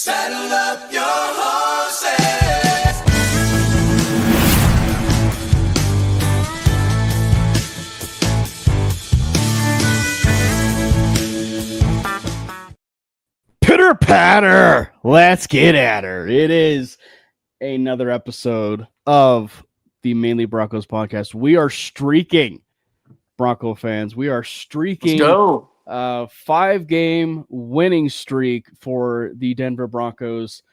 Saddle up your horses. Pitter patter. Let's get at her. It is another episode of the Mainly Broncos podcast. We are streaking, Bronco fans. We are streaking. Let's go. 5-game winning streak for the Denver Broncos.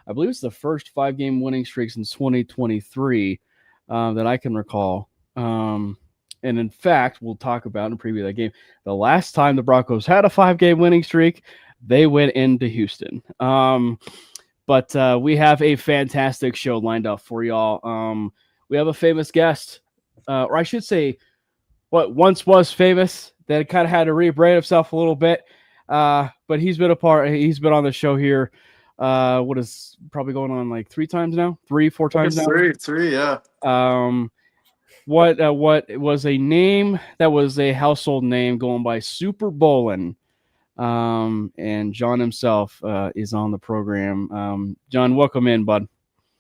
I believe it's the first 5-game winning streak since 2023 that I can recall. And in fact, we'll talk about and preview that game. The last time the Broncos had a 5-game winning streak, they went into Houston. But we have a fantastic show lined up for y'all. We have a famous guest, or I should say, what once was famous, that kind of had to rebrand himself a little bit. But he's been on the show here. What is probably going on like 3 times now? 4 times now? Three, yeah. What was a name that was a household name going by Super Bowlin'. And John himself is on the program. John, welcome in, bud.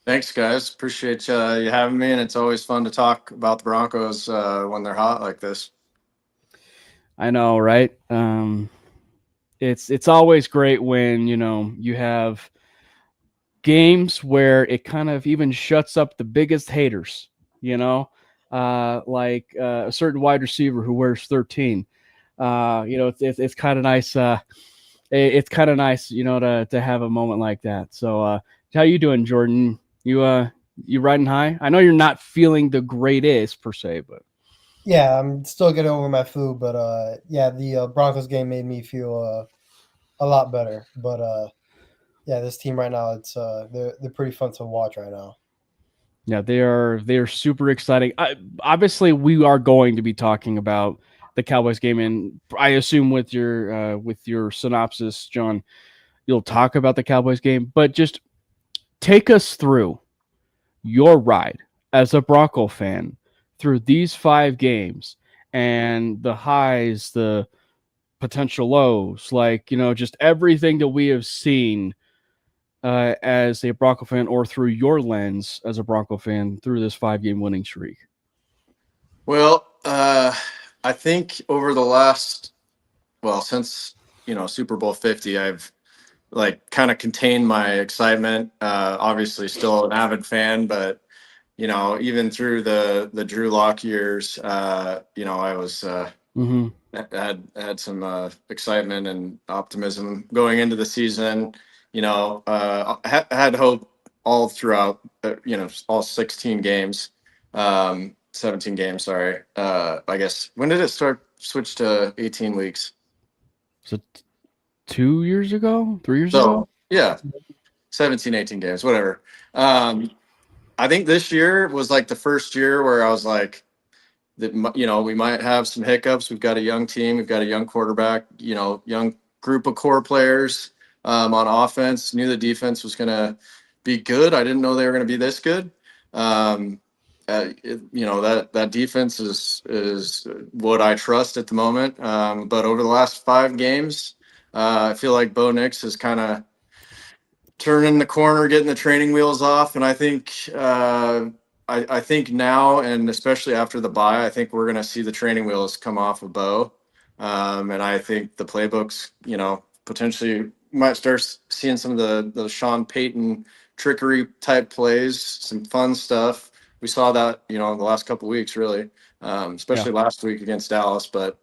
Thanks, guys. Appreciate you having me, and it's always fun to talk about the Broncos when they're hot like this. I know, right? It's always great when you have games where it kind of even shuts up the biggest haters. Like a certain wide receiver who wears 13. It's kind of nice. It's kind of nice, to have a moment like that. So, how you doing, Jordan? You riding high? I know you're not feeling the greatest per se, but yeah, I'm still getting over my flu. But the Broncos game made me feel a lot better. But this team right now, it's they're pretty fun to watch right now. Yeah, they are super exciting. Obviously, we are going to be talking about the Cowboys game, and I assume with your synopsis, John, you'll talk about the Cowboys game, but just take us through your ride as a Bronco fan through these 5 games and the highs, the potential lows, just everything that we have seen as a Bronco fan, or through your lens as a Bronco fan through this 5-game winning streak. Well, I think over the last, since, Super Bowl 50, I've kind of contained my excitement. Obviously still an avid fan, but, even through the Drew Lock years, I was, had some excitement and optimism going into the season. Had hope all throughout, all 16 games. 17 games, sorry. I guess, when did it switch to 18 weeks? So 2 years ago? 3 years ago? Yeah, 17, 18 games, whatever. I think this year was like the first year where I was like, we might have some hiccups. We've got a young team. We've got a young quarterback, young group of core players on offense. Knew the defense was going to be good. I didn't know they were going to be this good. That defense is what I trust at the moment. But over the last 5 games, I feel like Bo Nix is kind of turning the corner, getting the training wheels off. And I think I think now, and especially after the bye, I think we're going to see the training wheels come off of Bo. And I think the playbooks, potentially might start seeing some of the Sean Payton trickery type plays, some fun stuff. We saw that, in the last couple of weeks, really, especially last week against Dallas. But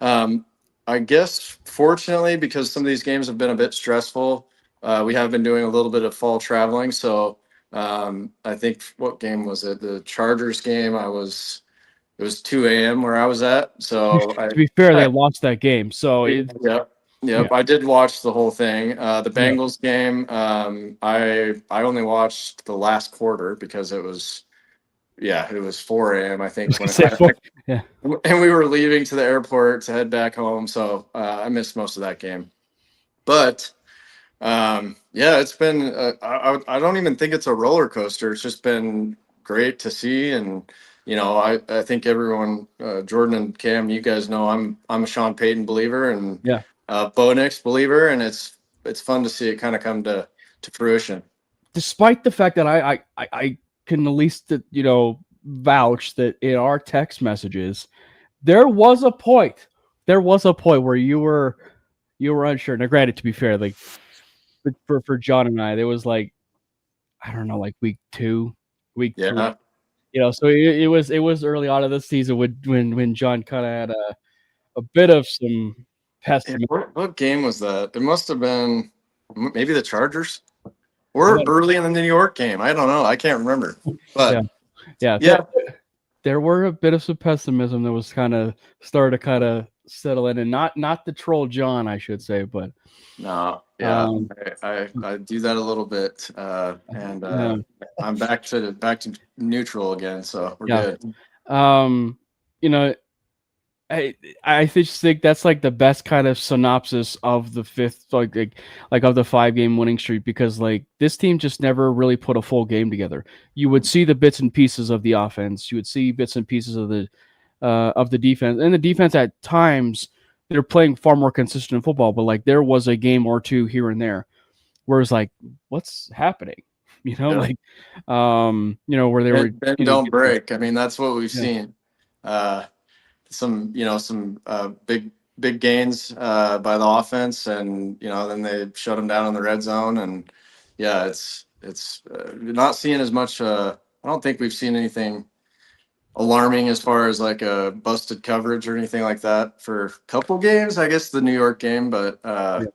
I guess, fortunately, because some of these games have been a bit stressful, we have been doing a little bit of fall traveling. So I think, what game was it? The Chargers game. It was 2 a.m. where I was at. So to be fair, they lost that game. So Yep. I did watch the whole thing. The Bengals game, I only watched the last quarter because it was 4 a.m. I think. And we were leaving to the airport to head back home, so I missed most of that game. But it's been. I don't even think it's a roller coaster. It's just been great to see, and I think everyone, Jordan and Cam, you guys know I'm a Sean Payton believer, and Bo Nix believer, and it's fun to see it kind of come to to fruition. Despite the fact that I can at least vouch that in our text messages there was a point where you were unsure. Now, granted, to be fair, like for John and I, there was like, I don't know, like week 2, week 3. So it was early on in the season when John kind of had a bit of some pessimism. What game was that? It must have been maybe the Chargers or early in the New York game. I don't know. I can't remember. But yeah. There were a bit of some pessimism that was started to settle in, and not to troll John, I should say, but no, yeah, I do that a little bit, and I'm back to neutral again, so we're good. I just think that's like the best kind of synopsis of the fifth, like of the 5-game winning streak, because like this team just never really put a full game together. You would see the bits and pieces of the offense, you would see bits and pieces of the defense, and the defense at times they're playing far more consistent football, but like there was a game or two here and there where it's like, what's happening? Where they were don't break. I mean, that's what we've seen. Some big gains by the offense, and then they shut them down in the red zone, and it's not seeing as much. I don't think we've seen anything alarming as far as like a busted coverage or anything like that for a couple games. I guess the New York game, but at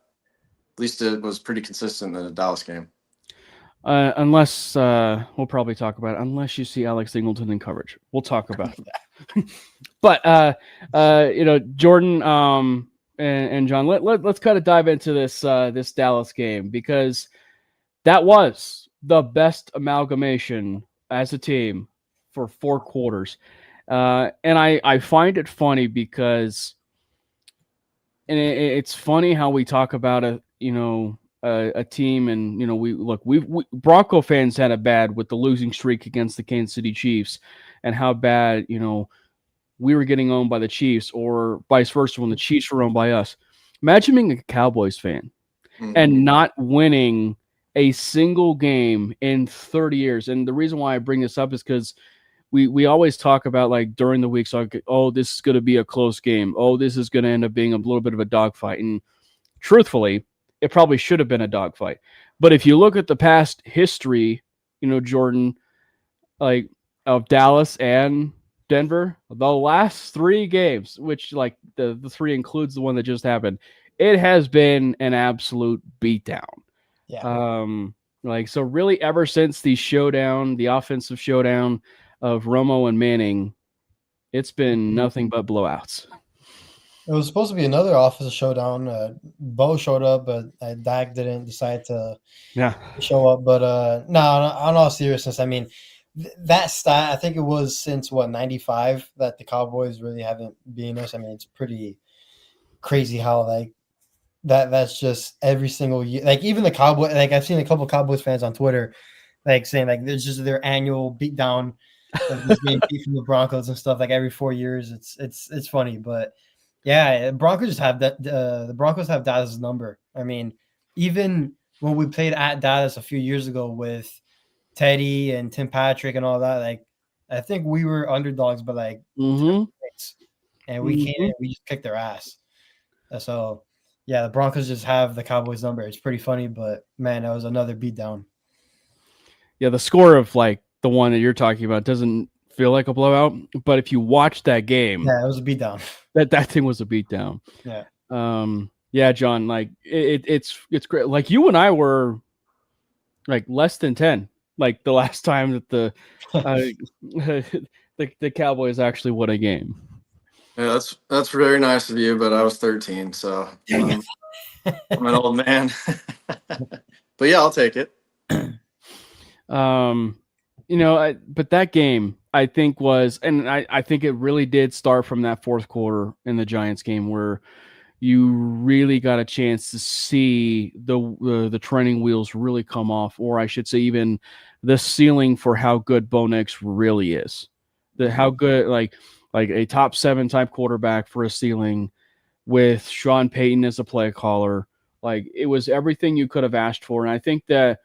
least it was pretty consistent in the Dallas game. Unless we'll probably talk about it. Unless you see Alex Singleton in coverage, we'll talk about that. But Jordan and John, let's kind of dive into this Dallas game, because that was the best amalgamation as a team for 4 quarters, and I find it funny because, and it's funny how we talk about a team, and we Bronco fans had it bad with the losing streak against the Kansas City Chiefs, and how bad we were getting owned by the Chiefs, or vice versa when the Chiefs were owned by us. Imagine being a Cowboys fan and not winning a single game in 30 years. And the reason why I bring this up is because we always talk about, like, during the week, so this is going to be a close game. Oh, this is going to end up being a little bit of a dogfight. And truthfully, it probably should have been a dogfight. But if you look at the past history, Jordan, like, of Dallas and Denver, the last 3 games, which like the 3 includes the one that just happened, it has been an absolute beatdown. Yeah. So really ever since the offensive showdown of Romo and Manning, it's been nothing but blowouts. It was supposed to be another offensive showdown. Bo showed up, but Dak didn't decide to show up. But no, on all seriousness, I mean, that stat, I think it was since 95 that the Cowboys really haven't beaten us. I mean, it's pretty crazy how like that's just every single year. Like even the Cowboys, like I've seen a couple of Cowboys fans on Twitter like saying like there's just their annual beatdown of just being beat from the Broncos and stuff like every 4 years. It's funny, but yeah, Broncos just have that. The Broncos have Dallas' number. I mean, even when we played at Dallas a few years ago with Teddy and Tim Patrick and all that, like I think we were underdogs, but like 10 points, and we came in, we just kicked their ass. So yeah, the Broncos just have the Cowboys' number. It's pretty funny, but man, that was another beatdown. Yeah, the score of like the one that you're talking about doesn't feel like a blowout, but if you watch that game, yeah, it was a beatdown. That thing was a beatdown. Yeah. Yeah, John, like it's great. Like you and I were like less than 10. Like the last time that the Cowboys actually won a game. Yeah, that's very nice of you, but I was 13, so I'm an old man. But yeah, I'll take it. But that game I think was, and I think it really did start from that 4th quarter in the Giants game where you really got a chance to see the training wheels really come off, or I should say even the ceiling for how good Bo Nix really is. How good, like a top 7 type quarterback for a ceiling with Sean Payton as a play caller, Like, it was everything you could have asked for. And I think that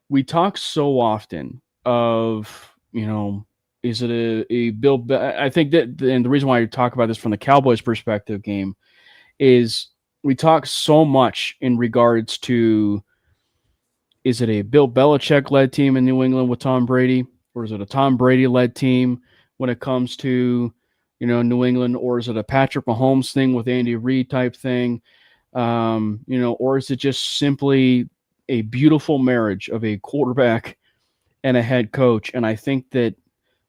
we talk so often of, is it a Bill? I think that, and the reason why I talk about this from the Cowboys perspective game is we talk so much in regards to, is it a Bill Belichick led team in New England with Tom Brady, or is it a Tom Brady led team when it comes to, New England, or is it a Patrick Mahomes thing with Andy Reid type thing? Or is it just simply a beautiful marriage of a quarterback and a head coach? And I think that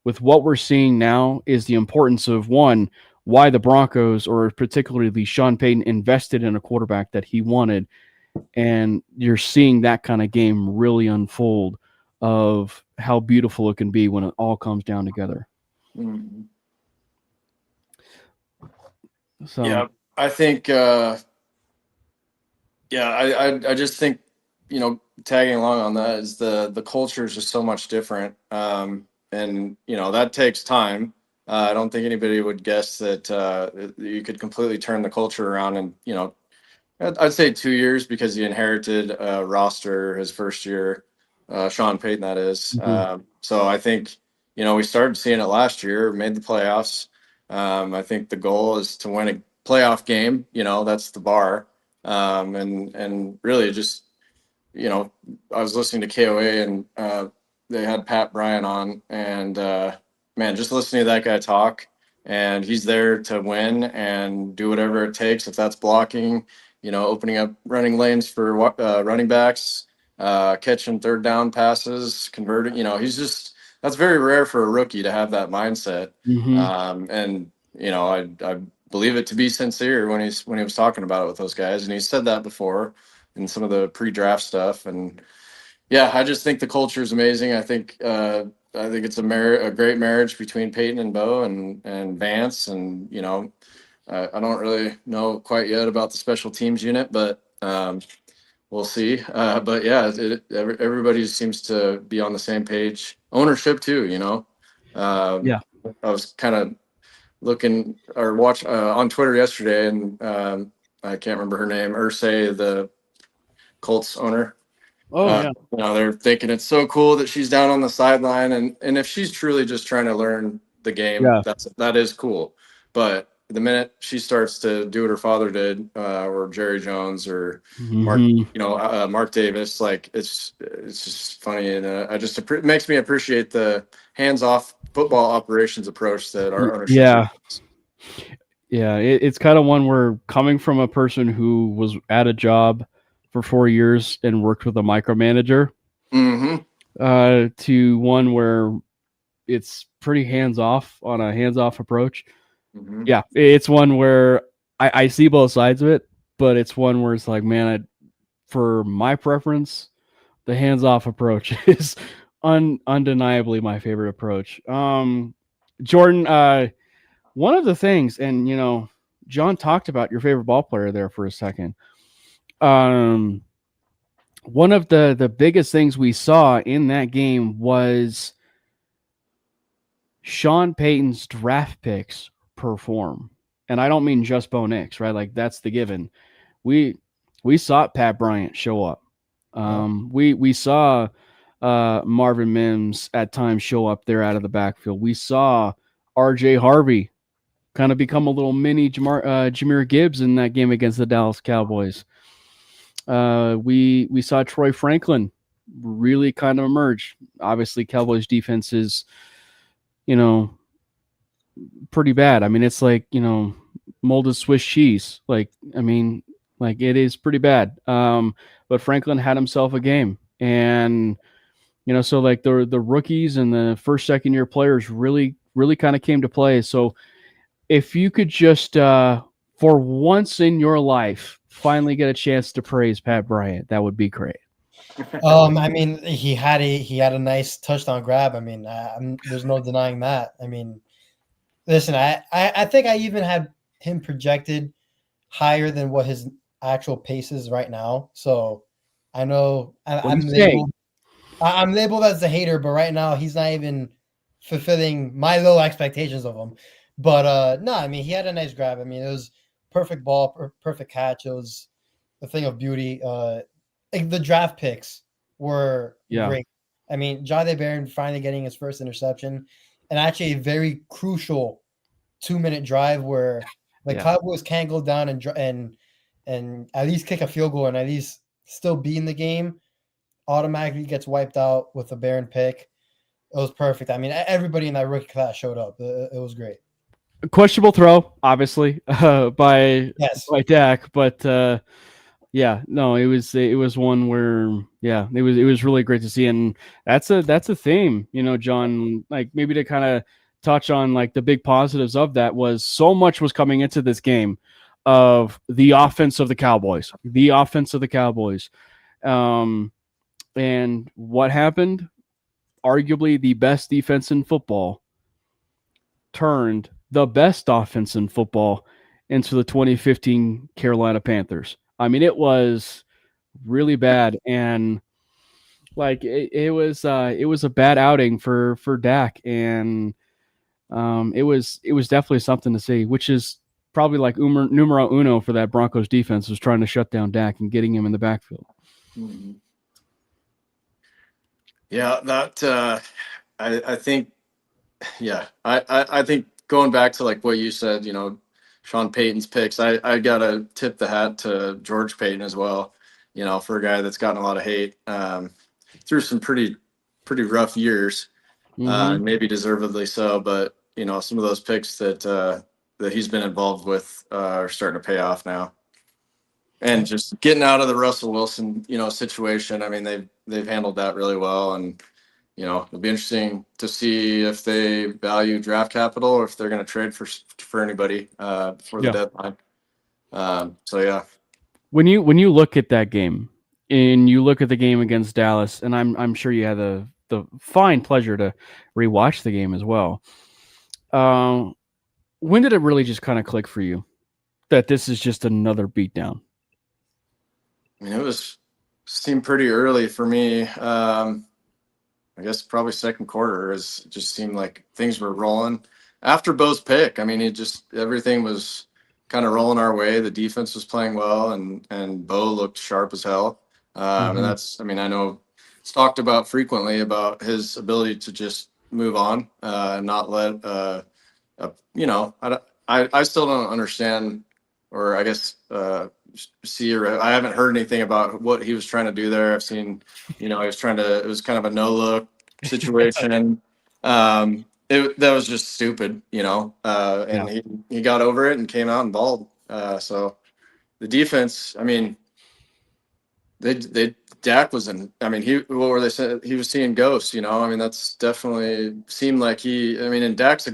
with what we're seeing now is the importance of, one, why the Broncos, or particularly Sean Payton, invested in a quarterback that he wanted. And you're seeing that kind of game really unfold of how beautiful it can be when it all comes down together. Mm-hmm. So yeah, I think, I just think, tagging along on that is the culture is just so much different. And, that takes time. I don't think anybody would guess that you could completely turn the culture around in, I'd say 2 years, because he inherited a roster his first year, Sean Payton, that is. Mhm. So I think, we started seeing it last year, made the playoffs. I think the goal is to win a playoff game. That's the bar. And really just, I was listening to KOA, and they had Pat Bryant on, and man, just listening to that guy talk, and he's there to win and do whatever it takes. If that's blocking, opening up running lanes for running backs, catching third down passes, converting, that's very rare for a rookie to have that mindset. Mhm. And, I believe it to be sincere when he was talking about it with those guys. And he said that before in some of the pre-draft stuff. And yeah, I just think the culture is amazing. I think it's a great marriage between Peyton and Bo and Vance. And, I don't really know quite yet about the special teams unit, but we'll see. But yeah, everybody seems to be on the same page. Ownership too, Yeah. I was kind of looking or watch on Twitter yesterday, and I can't remember her name, Ursay, the Colts owner. Oh, yeah. They're thinking it's so cool that she's down on the sideline, and if she's truly just trying to learn the game, Yeah. that is cool. But the minute she starts to do what her father did, or Jerry Jones or Mark, Mhm. Mark Davis, like it's just funny, and it makes me appreciate the hands-off football operations approach that our ownership Yeah. brings. Yeah, it's kind of one where, coming from a person who was at a job for 4 years and worked with a micromanager, Mm-hmm. to one where it's pretty hands-off on a hands-off approach. Mm-hmm. Yeah, it's one where I see both sides of it, but it's one where it's like, man, for my preference, the hands-off approach is undeniably my favorite approach. Jordan, one of the things, and John talked about your favorite ball player there for a second. One of the biggest things we saw in that game was Sean Payton's draft picks perform. And I don't mean just Bo Nix, right? Like, that's the given. We saw Pat Bryant show up. We saw Marvin Mims at times show up there out of the backfield. We saw RJ Harvey kind of become a little mini Jahmyr Gibbs in that game against the Dallas Cowboys. We saw Troy Franklin really kind of emerge. Obviously, Cowboys defense is, pretty bad. I mean, it's like, molded Swiss cheese. Like, I mean, like, it is pretty bad. But Franklin had himself a game, and so like the rookies and the first, second year players really kind of came to play. So if you could just, for once in your life, finally get a chance to praise Pat Bryant, that would be great. I mean, he had a nice touchdown grab. I mean, there's no denying that. I mean, listen, I think I even had him projected higher than what his actual pace is right now. So I know I'm labeled as a hater, but right now he's not even fulfilling my low expectations of him. But no, I mean, he had a nice grab. I mean, it was perfect ball, perfect catch. It was a thing of beauty. Like the draft picks were great. I mean, Jahdae Barron finally getting his first interception, and actually a very crucial 2-minute drive where the Cowboys can't go down and at least kick a field goal and at least still be in the game. Automatically gets wiped out with a Barron pick. It was perfect. I mean, everybody in that rookie class showed up. It was great. A questionable throw, obviously, by Dak, but it was one where it was really great to see, and that's a theme, John. Like maybe to kind of touch on like the big positives of that was so much was coming into this game of the offense of the Cowboys, and what happened? Arguably the best defense in football turned the best offense in football into the 2015 Carolina Panthers. I mean, it was really bad, and like it was a bad outing for Dak, and it was definitely something to see, which is probably like numero uno for that Broncos defense, was trying to shut down Dak and getting him in the backfield. Mm-hmm. Yeah, that I think, I think going back to like what you said, Sean Payton's picks, I gotta tip the hat to George Payton as well, for a guy that's gotten a lot of hate through some pretty rough years, maybe deservedly so, but some of those picks that he's been involved with are starting to pay off now. And just getting out of the Russell Wilson, situation. I mean, they've handled that really well, and it'll be interesting to see if they value draft capital or if they're going to trade for anybody before the deadline. When you look at that game and you look at the game against Dallas, and I'm sure you had the fine pleasure to rewatch the game as well. When did it really just kind of click for you that this is just another beatdown? I mean, it seemed pretty early for me. I guess probably second quarter. It just seemed like things were rolling after Bo's pick. I mean, everything was kind of rolling our way. The defense was playing well, and Bo looked sharp as hell. And that's, I mean, I know it's talked about frequently about his ability to just move on, and not let, I still don't understand, or I guess, I haven't heard anything about what he was trying to do there. I've seen, he was it was kind of a no look situation. That was just stupid, and he got over it and came out and balled. So the defense, I mean, Dak was what were they saying? He was seeing ghosts, I mean, that's definitely seemed like and Dak's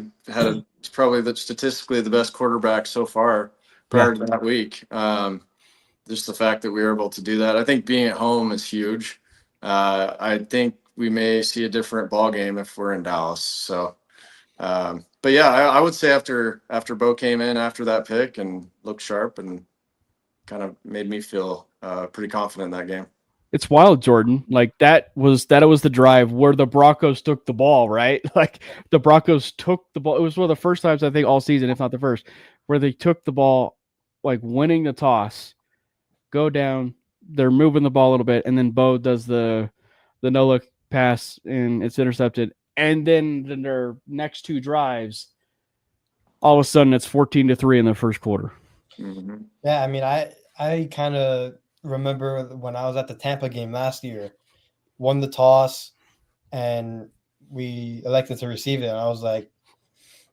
probably statistically the best quarterback so far prior to that week. Just the fact that we were able to do that. I think being at home is huge. I think we may see a different ball game if we're in Dallas. So, but yeah, I would say after Bo came in after that pick and looked sharp and kind of made me feel pretty confident in that game. It's wild, Jordan. Like that was the drive where the Broncos took the ball, right? Like the Broncos took the ball. It was one of the first times I think all season, if not the first, where they took the ball, like winning the toss, go down, they're moving the ball a little bit, and then Bo does the no look pass and it's intercepted. And then their next two drives, all of a sudden it's 14-3 in the first quarter. Mm-hmm. Yeah, I mean, I kind of remember when I was at the Tampa game last year, won the toss, and we elected to receive it. And I was like,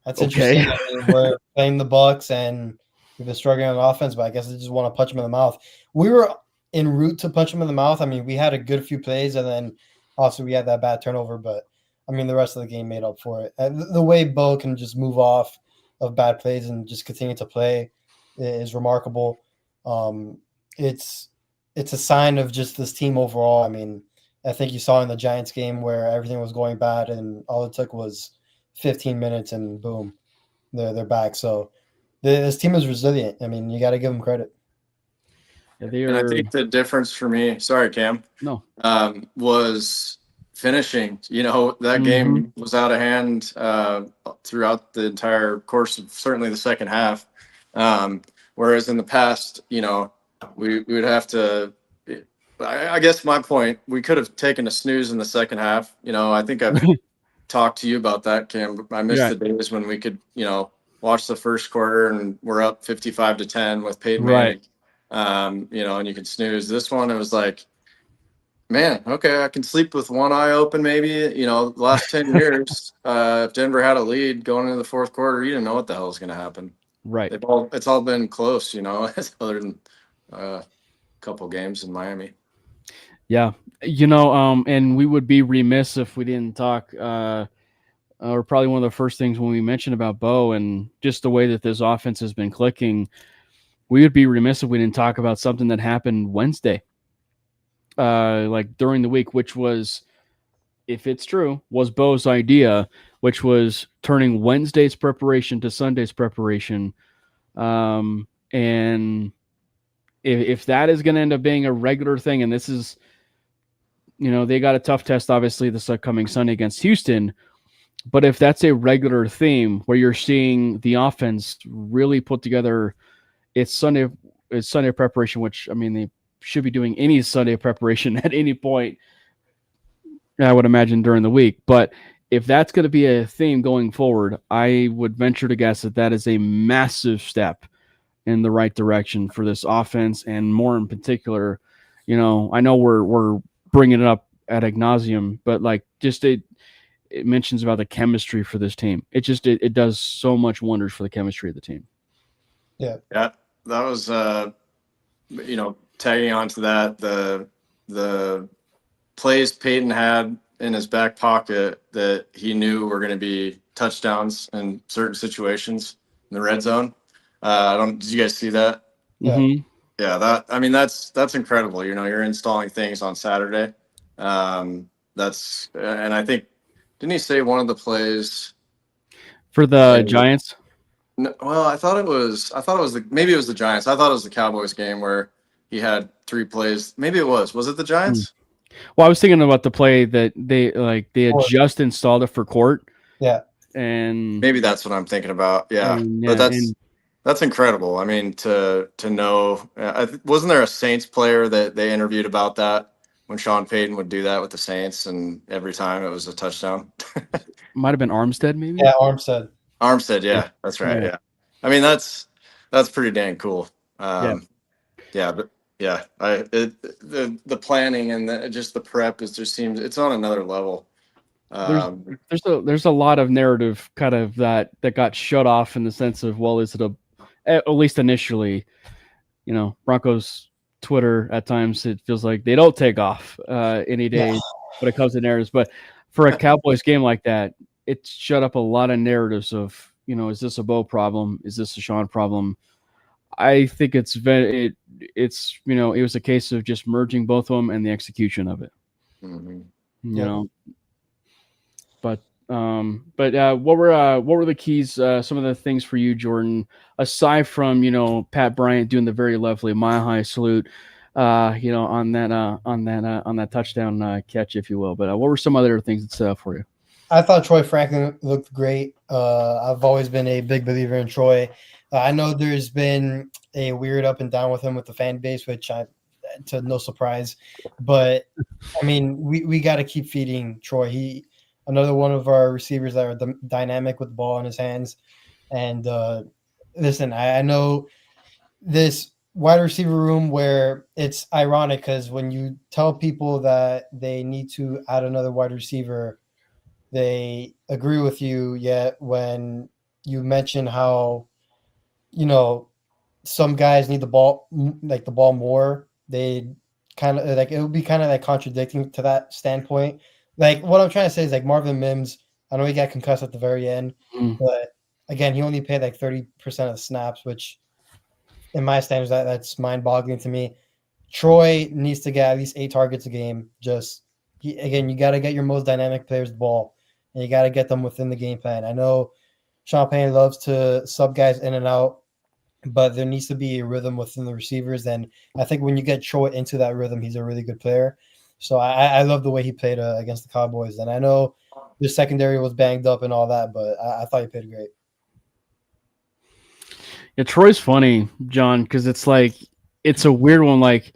that's interesting. I mean, we're playing the Bucs, and we've been struggling on offense, but I guess I just want to punch him in the mouth. We were en route to punch him in the mouth. I mean, we had a good few plays, and then also we had that bad turnover. But, I mean, the rest of the game made up for it. And the way Bo can just move off of bad plays and just continue to play is remarkable. It's a sign of just this team overall. I mean, I think you saw in the Giants game where everything was going bad, and all it took was 15 minutes, and boom, they're back. So this team is resilient. I mean, you got to give them credit. And I think the difference for me, sorry, Cam, was finishing. That game was out of hand throughout the entire course of certainly the second half. Whereas in the past, we would have to. I guess my point, we could have taken a snooze in the second half. I think I've talked to you about that, Cam. I miss Yeah. the days when we could, watch the first quarter and we're up 55-10 with Peyton Right. Manning. And you could snooze. This one, it was like, man, okay, I can sleep with one eye open. Maybe the last 10 years, if Denver had a lead going into the fourth quarter, you didn't know what the hell was going to happen. Right. It's all been close, other than a couple games in Miami. Yeah. And we would be remiss if we didn't talk, or probably one of the first things when we mentioned about Bo and just the way that this offense has been clicking, we would be remiss if we didn't talk about something that happened Wednesday, like during the week, which was, if it's true, was Bo's idea, which was turning Wednesday's preparation to Sunday's preparation. And if that is going to end up being a regular thing, and this is, they got a tough test, obviously, this upcoming Sunday against Houston. But if that's a regular theme where you're seeing the offense really put together its Sunday preparation, which, I mean, they should be doing any Sunday preparation at any point, I would imagine, during the week. But if that's going to be a theme going forward, I would venture to guess that is a massive step in the right direction for this offense, and more in particular, I know we're bringing it up ad nauseum, but like just it mentions about the chemistry for this team. It does so much wonders for the chemistry of the team. Yeah, that was tagging on to that, the plays Peyton had in his back pocket that he knew were going to be touchdowns in certain situations in the red zone. Did you guys see that? Yeah. Mm-hmm. Yeah, that's incredible. You're installing things on Saturday. And I think, didn't he say one of the plays For the Giants? No, well, I thought it was maybe it was the Giants. I thought it was the Cowboys game where he had 3 plays. Maybe it was. Was it the Giants? Well, I was thinking about the play that they had just installed it for Court. Yeah. And maybe that's what I'm thinking about. Yeah. But that's incredible. I mean, to know, wasn't there a Saints player that they interviewed about that when Sean Payton would do that with the Saints, and every time it was a touchdown? Might have been Armstead, maybe. Yeah, Armstead. Yeah, that's right. Yeah. I mean, that's pretty dang cool. The planning and just the prep seems it's on another level. There's a lot of narrative kind of that got shut off in the sense of, well, is it at least initially, Broncos Twitter at times it feels like they don't take off any day when it comes to narratives, but for a Cowboys game like that, it shut up a lot of narratives of, is this a Bo problem? Is this a Sean problem? I think it was a case of just merging both of them and the execution of it. Mm-hmm. But what were the keys? Some of the things for you, Jordan, aside from Pat Bryant doing the very lovely Mile High salute, on that touchdown catch, if you will. But what were some other things that stood out for you? I thought Troy Franklin looked great. I've always been a big believer in Troy. I know there's been a weird up and down with him with the fan base, which to no surprise. But I mean, we got to keep feeding Troy. Another one of our receivers that are dynamic with the ball in his hands. And listen, I know this wide receiver room where it's ironic because when you tell people that they need to add another wide receiver, they agree with you. Yet when you mention how, some guys need the ball more, they kind of like, it would be kind of like contradicting to that standpoint. Like what I'm trying to say is like Marvin Mims, I know he got concussed at the very end, but again, he only played like 30% of the snaps, which in my standards, that's mind-boggling to me. Troy needs to get at least 8 targets a game. You got to get your most dynamic players the ball, and you got to get them within the game plan. I know Sean Payne loves to sub guys in and out, but there needs to be a rhythm within the receivers, and I think when you get Troy into that rhythm, he's a really good player. So I love the way he played against the Cowboys, and I know the secondary was banged up and all that, but I thought he played great. Yeah, Troy's funny, John, because it's like it's a weird one. Like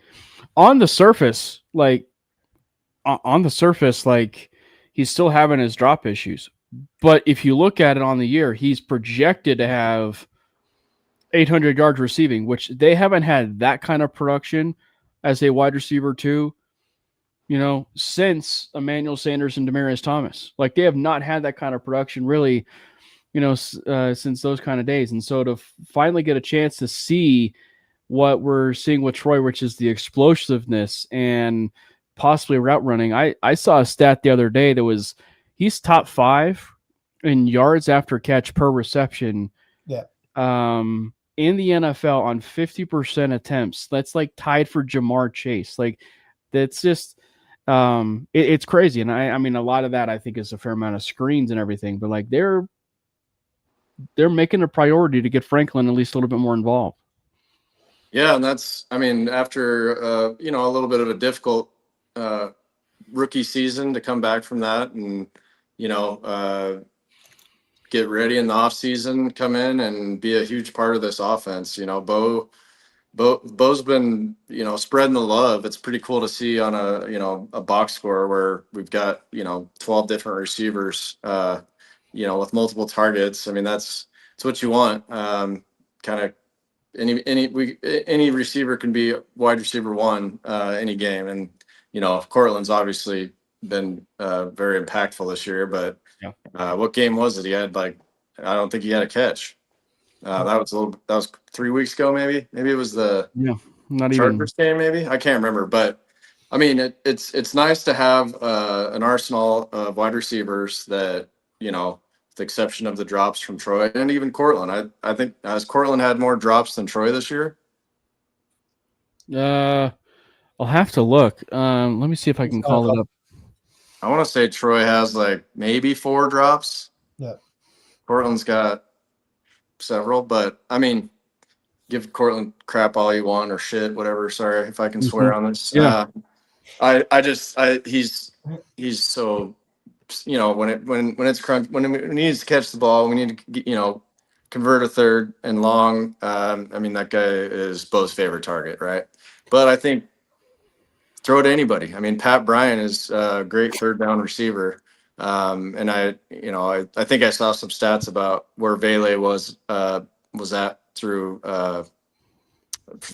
on the surface, he's still having his drop issues. But if you look at it on the year, he's projected to have 800 yards receiving, which they haven't had that kind of production as a wide receiver too, since Emmanuel Sanders and Demaryius Thomas. Like they have not had that kind of production really, since those kind of days. And so to finally get a chance to see what we're seeing with Troy, which is the explosiveness and possibly route running. I saw a stat the other day that was he's top 5 in yards after catch per reception. Yeah. In the NFL on 50% attempts. That's like tied for Jamar Chase. Like that's just it's crazy. And I mean a lot of that I think is a fair amount of screens and everything, but like they're making a priority to get Franklin at least a little bit more involved. Yeah, and that's, I mean, after a little bit of a difficult rookie season to come back from that and get ready in the off season, come in and be a huge part of this offense. Bo's been spreading the love. It's pretty cool to see on a box score where we've got 12 different receivers with multiple targets. I mean it's what you want. Kind of any receiver can be wide receiver 1 any game, and Cortland's obviously been very impactful this year. But what game was it? He had I don't think he had a catch. That was 3 weeks ago, maybe it was the Chargers game, maybe I can't remember. But I mean, it's nice to have an arsenal of wide receivers that with the exception of the drops from Troy and even Cortland. I think has Cortland had more drops than Troy this year? I'll have to look. Let me see if I can call it up. I want to say Troy has maybe 4 drops. Yeah. Cortland's got several, but I mean, give Cortland crap all you want or shit, whatever. Sorry if I can swear on this. Yeah. He's so, when it's crunch, when he needs to catch the ball, we need to convert a third and long. I mean, that guy is Bo's favorite target, right? But I think throw it to anybody. I mean, Pat Bryant is a great third down receiver. And I think I saw some stats about where Vele was at through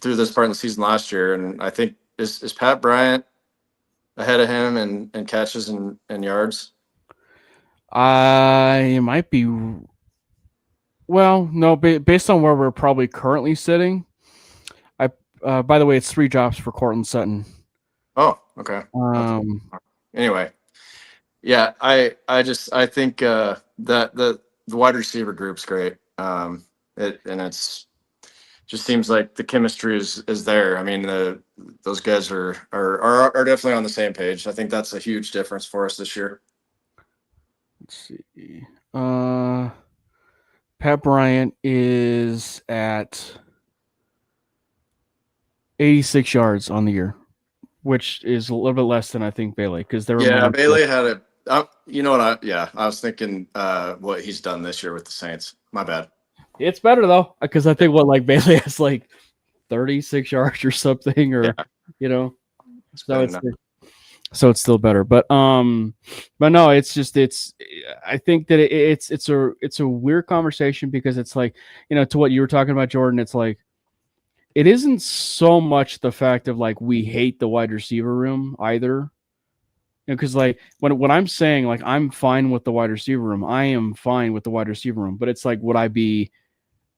this part of the season last year. And I think is Pat Bryant ahead of him in catches and yards? It might be. Well, no, based on where we're probably currently sitting. By the way, it's 3 drops for Cortland Sutton. Oh, okay. Anyway, yeah, I think that the wide receiver group's great. It's just seems like the chemistry is there. I mean, those guys are definitely on the same page. I think that's a huge difference for us this year. Let's see. Pat Bryant is at 86 yards on the year, which is a little bit less than I think Bailey, because there were Bailey had I was thinking what he's done this year with the Saints. My bad. It's better though, because I think Bailey has 36 yards or something, or so it's still better. But no, it's just I think that it's a weird conversation, because it's to what you were talking about, Jordan. It's it isn't so much the fact of we hate the wide receiver room either. Because when I'm saying I'm fine with the wide receiver room, I am fine with the wide receiver room. But it's would I be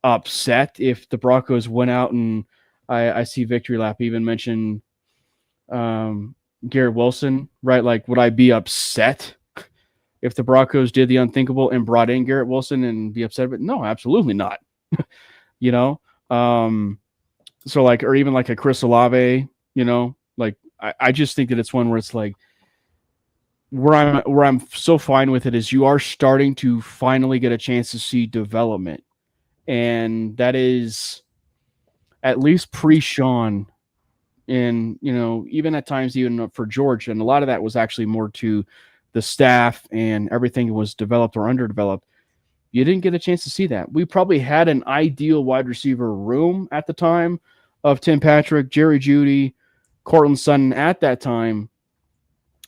upset if the Broncos went out and I see Victory Lap even mention Garrett Wilson, right? Would I be upset if the Broncos did the unthinkable and brought in Garrett Wilson and be upset? But no, absolutely not. So or even a Chris Olave, I just think that it's one where it's where I'm so fine with it is you are starting to finally get a chance to see development. And that is at least pre-Sean, and even at times even for George, and a lot of that was actually more to the staff and everything was developed or underdeveloped. You didn't get a chance to see that. We probably had an ideal wide receiver room at the time, of Tim Patrick, Jerry Jeudy, Cortland Sutton at that time,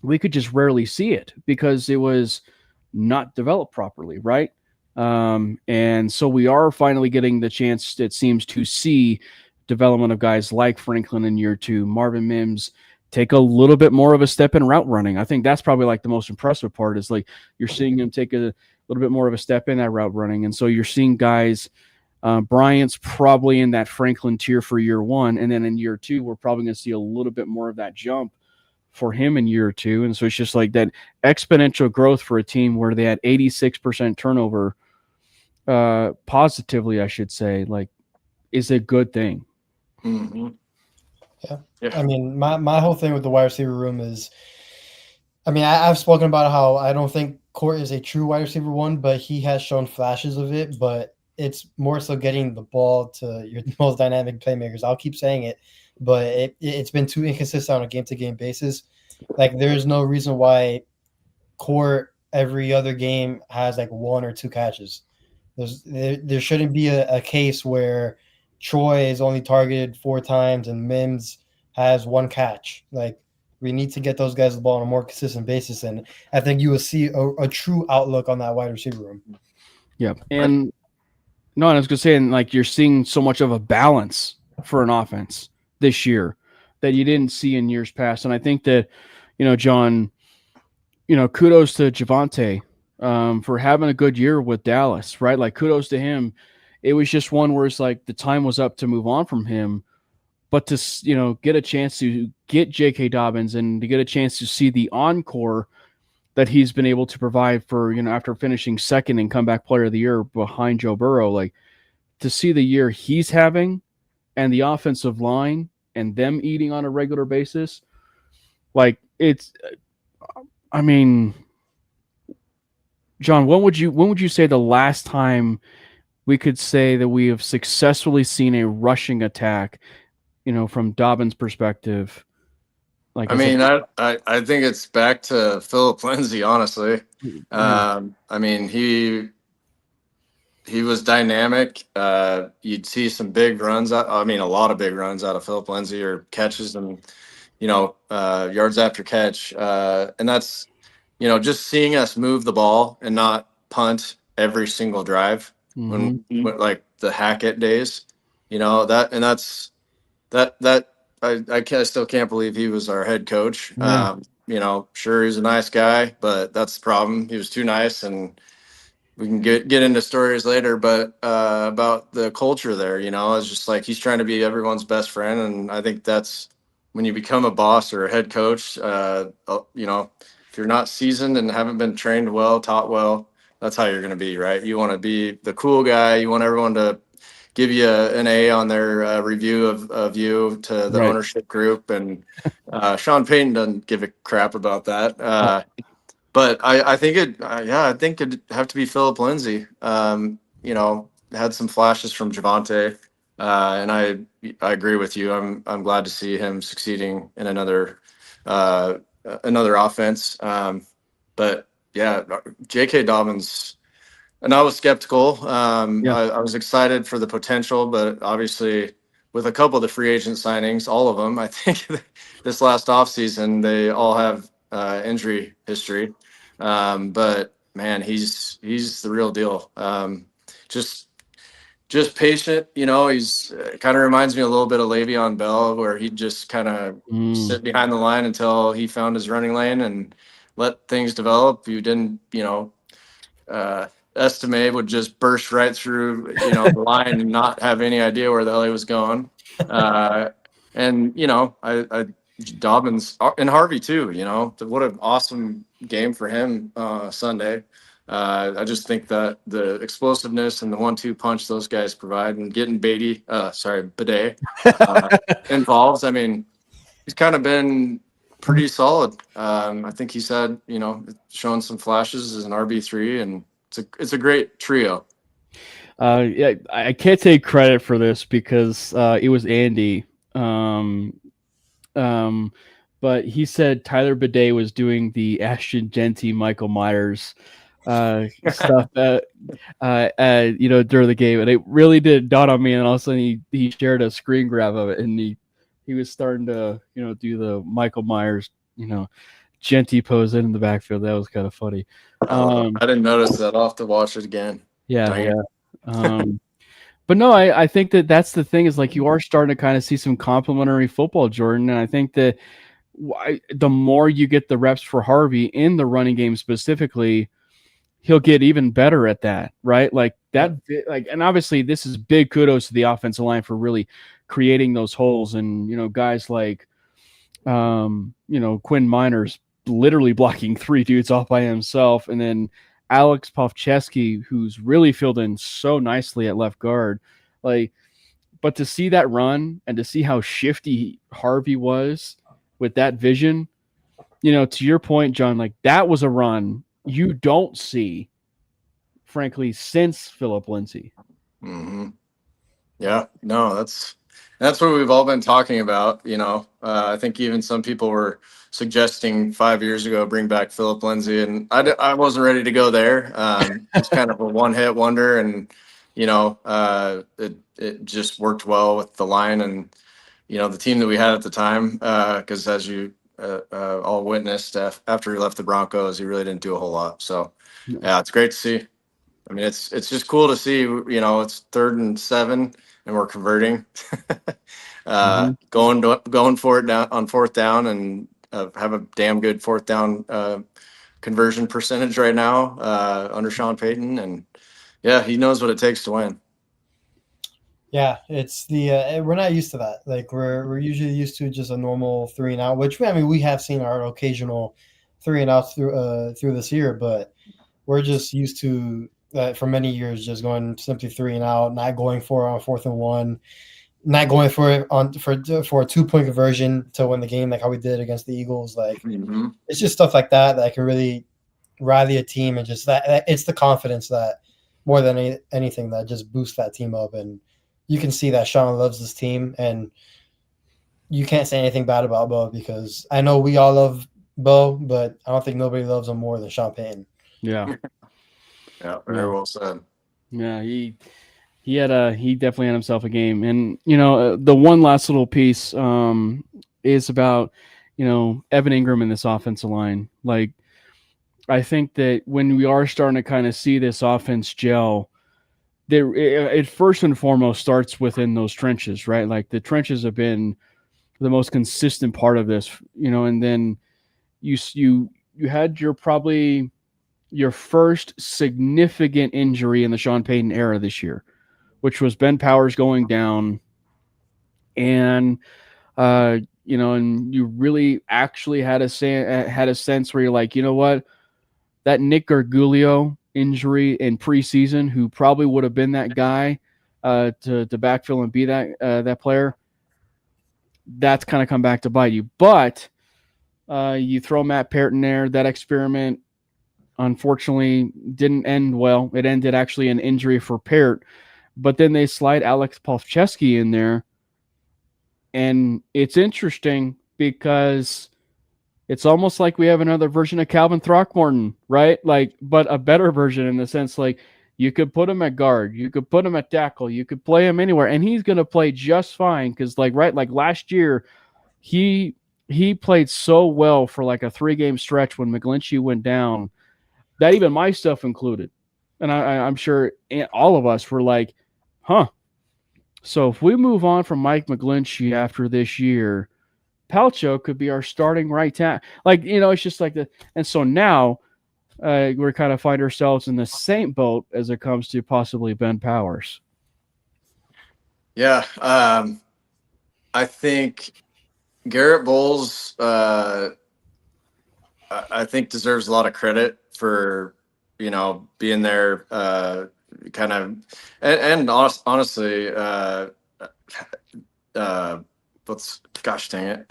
we could just rarely see it because it was not developed properly, right? And so we are finally getting the chance, it seems, to see development of guys like Franklin in year 2, Marvin Mims take a little bit more of a step in route running. I think that's probably like the most impressive part is like you're seeing him take a little bit more of a step in that route running. And so you're seeing guys, Bryant's probably in that Franklin tier for year 1. And then in year 2, we're probably going to see a little bit more of that jump for him in year 2. And so it's just like that exponential growth for a team where they had 86% turnover, positively, I should say, like, is a good thing. Mm-hmm. Yeah. I mean, my whole thing with the wide receiver room is, I mean, I've spoken about how I don't think Court is a true wide receiver 1, but he has shown flashes of it. But it's more so getting the ball to your most dynamic playmakers. I'll keep saying it, but it's been too inconsistent on a game-to-game basis. Like, there's no reason why Court every other game has like 1 or 2 catches. There shouldn't be a case where Troy is only targeted 4 times and Mims has 1 catch. Like, we need to get those guys the ball on a more consistent basis, and I think you will see a true outlook on that wide receiver room. Yeah, and no, I was going to say, and like you're seeing so much of a balance for an offense this year that you didn't see in years past, and I think that, John, kudos to Javonte for having a good year with Dallas, right? Like, kudos to him. It was just one where it's like the time was up to move on from him, but to, get a chance to get J.K. Dobbins and to get a chance to see the encore that he's been able to provide for, after finishing second in comeback player of the year behind Joe Burrow, like, to see the year he's having and the offensive line and them eating on a regular basis, like, it's, I mean, John, when would you say the last time we could say that we have successfully seen a rushing attack, from Dobbins' perspective? Like, I mean, I think it's back to Philip Lindsay, honestly. I mean, he was dynamic. You'd see some big runs. I mean, a lot of big runs out of Philip Lindsay, or catches and, yards after catch. And that's, just seeing us move the ball and not punt every single drive when like the Hackett days, I still can't believe he was our head coach. Yeah. Sure, he's a nice guy, but that's the problem. He was too nice, and we can get into stories later, but about the culture there, it's just like he's trying to be everyone's best friend. And I think that's when you become a boss or a head coach, if you're not seasoned and haven't been trained well, taught well, that's how you're going to be, right? You want to be the cool guy. You want everyone to give you an A on their review of you to the ownership group. And Sean Payton doesn't give a crap about that. But I think it'd have to be Philip Lindsay. Had some flashes from Javonte, and I agree with you. I'm glad to see him succeeding in another offense. But yeah, J.K. Dobbins. And I was skeptical. I was excited for the potential, but obviously with a couple of the free agent signings, all of them, I think this last offseason, they all have injury history. But man, he's the real deal. Just patient, he's kind of reminds me a little bit of Le'Veon Bell, where he'd just kind of sit behind the line until he found his running lane and let things develop. You didn't, Estime would just burst right through, the line and not have any idea where the hell he was going. And I Dobbins and Harvey too. What an awesome game for him Sunday. I just think that the explosiveness and the 1-2 punch those guys provide, and getting Bidet involved. I mean, he's kind of been pretty solid. I think he's had, showing some flashes as an RB3, and it's a great trio. Yeah, I can't take credit for this because it was Andy. But he said Tyler Bidet was doing the Ashton Genty, Michael Myers stuff during the game, and it really did dawn on me. And all of a sudden, he shared a screen grab of it, and he was starting to do the Michael Myers Genty pose in the backfield. That was kind of funny. I didn't notice that. I'll have to watch it again. Yeah. But no, I think that's the thing is like you are starting to kind of see some complimentary football, Jordan, and I think that the more you get the reps for Harvey in the running game specifically, he'll get even better at that, right? Like that, and obviously this is big kudos to the offensive line for really creating those holes, and guys like, Quinn Miners literally blocking 3 dudes off by himself, and then Alex Pavcheski, who's really filled in so nicely at left guard, but to see that run and to see how shifty Harvey was with that vision, to your point, John, like that was a run you don't see, frankly, since Philip Lindsay. Mm-hmm. Yeah, no, that's what we've all been talking about. I think even some people were suggesting 5 years ago, bring back Philip Lindsay, and I wasn't ready to go there. It's kind of a one-hit wonder, and it just worked well with the line and the team that we had at the time. Because as you all witnessed, after he left the Broncos, he really didn't do a whole lot. So yeah, it's great to see. I mean, it's just cool to see. It's 3rd and 7, and we're converting, going for it down on 4th down, and have a damn good 4th down conversion percentage right now under Sean Payton, and yeah, he knows what it takes to win. Yeah, it's we're not used to that. Like we're usually used to just a normal 3 and out, which we have seen our occasional 3 and outs through this year, but we're just used to for many years just going simply 3 and out, not going for it on 4th and 1, not going for it for a 2-point conversion to win the game, like how we did against the Eagles. Like It's just stuff like that can really rally a team, and just that it's the confidence that more than anything that just boosts that team up. And you can see that Sean loves this team, and you can't say anything bad about Bo, because I know we all love Bo, but I don't think nobody loves him more than Sean Payton. Yeah. Yeah, very well said. Yeah, he definitely had himself a game. And the one last little piece is about Evan Ingram in this offensive line. Like, I think that when we are starting to kind of see this offense gel, it first and foremost starts within those trenches, right? Like the trenches have been the most consistent part of this, and then you had your first significant injury in the Sean Payton era this year, which was Ben Powers going down, and and you really actually had a sense where you're like, you know what, that Nick Gargiulo injury in preseason, who probably would have been that guy to backfill and be that player, that's kind of come back to bite you. But you throw Matt Parrott in there, that experiment unfortunately didn't end well. It ended actually in injury for Parrott, but then they slide Alex Pavcheski in there, and it's interesting because it's almost like we have another version of Calvin Throckmorton, right? Like, but a better version in the sense, like, you could put him at guard, you could put him at tackle, you could play him anywhere, and he's going to play just fine. Because, like last year, he played so well for like a 3-game stretch when McGlinchey went down that even my stuff included, and I'm sure all of us were like, huh. So if we move on from Mike McGlinchey after this year, Palcho could be our starting right tackle. Like, it's just like that. And so now we're kind of find ourselves in the same boat as it comes to possibly Ben Powers. Yeah. I think Garrett Bowles, I think deserves a lot of credit for, being there, kind of, and honestly, gosh dang it,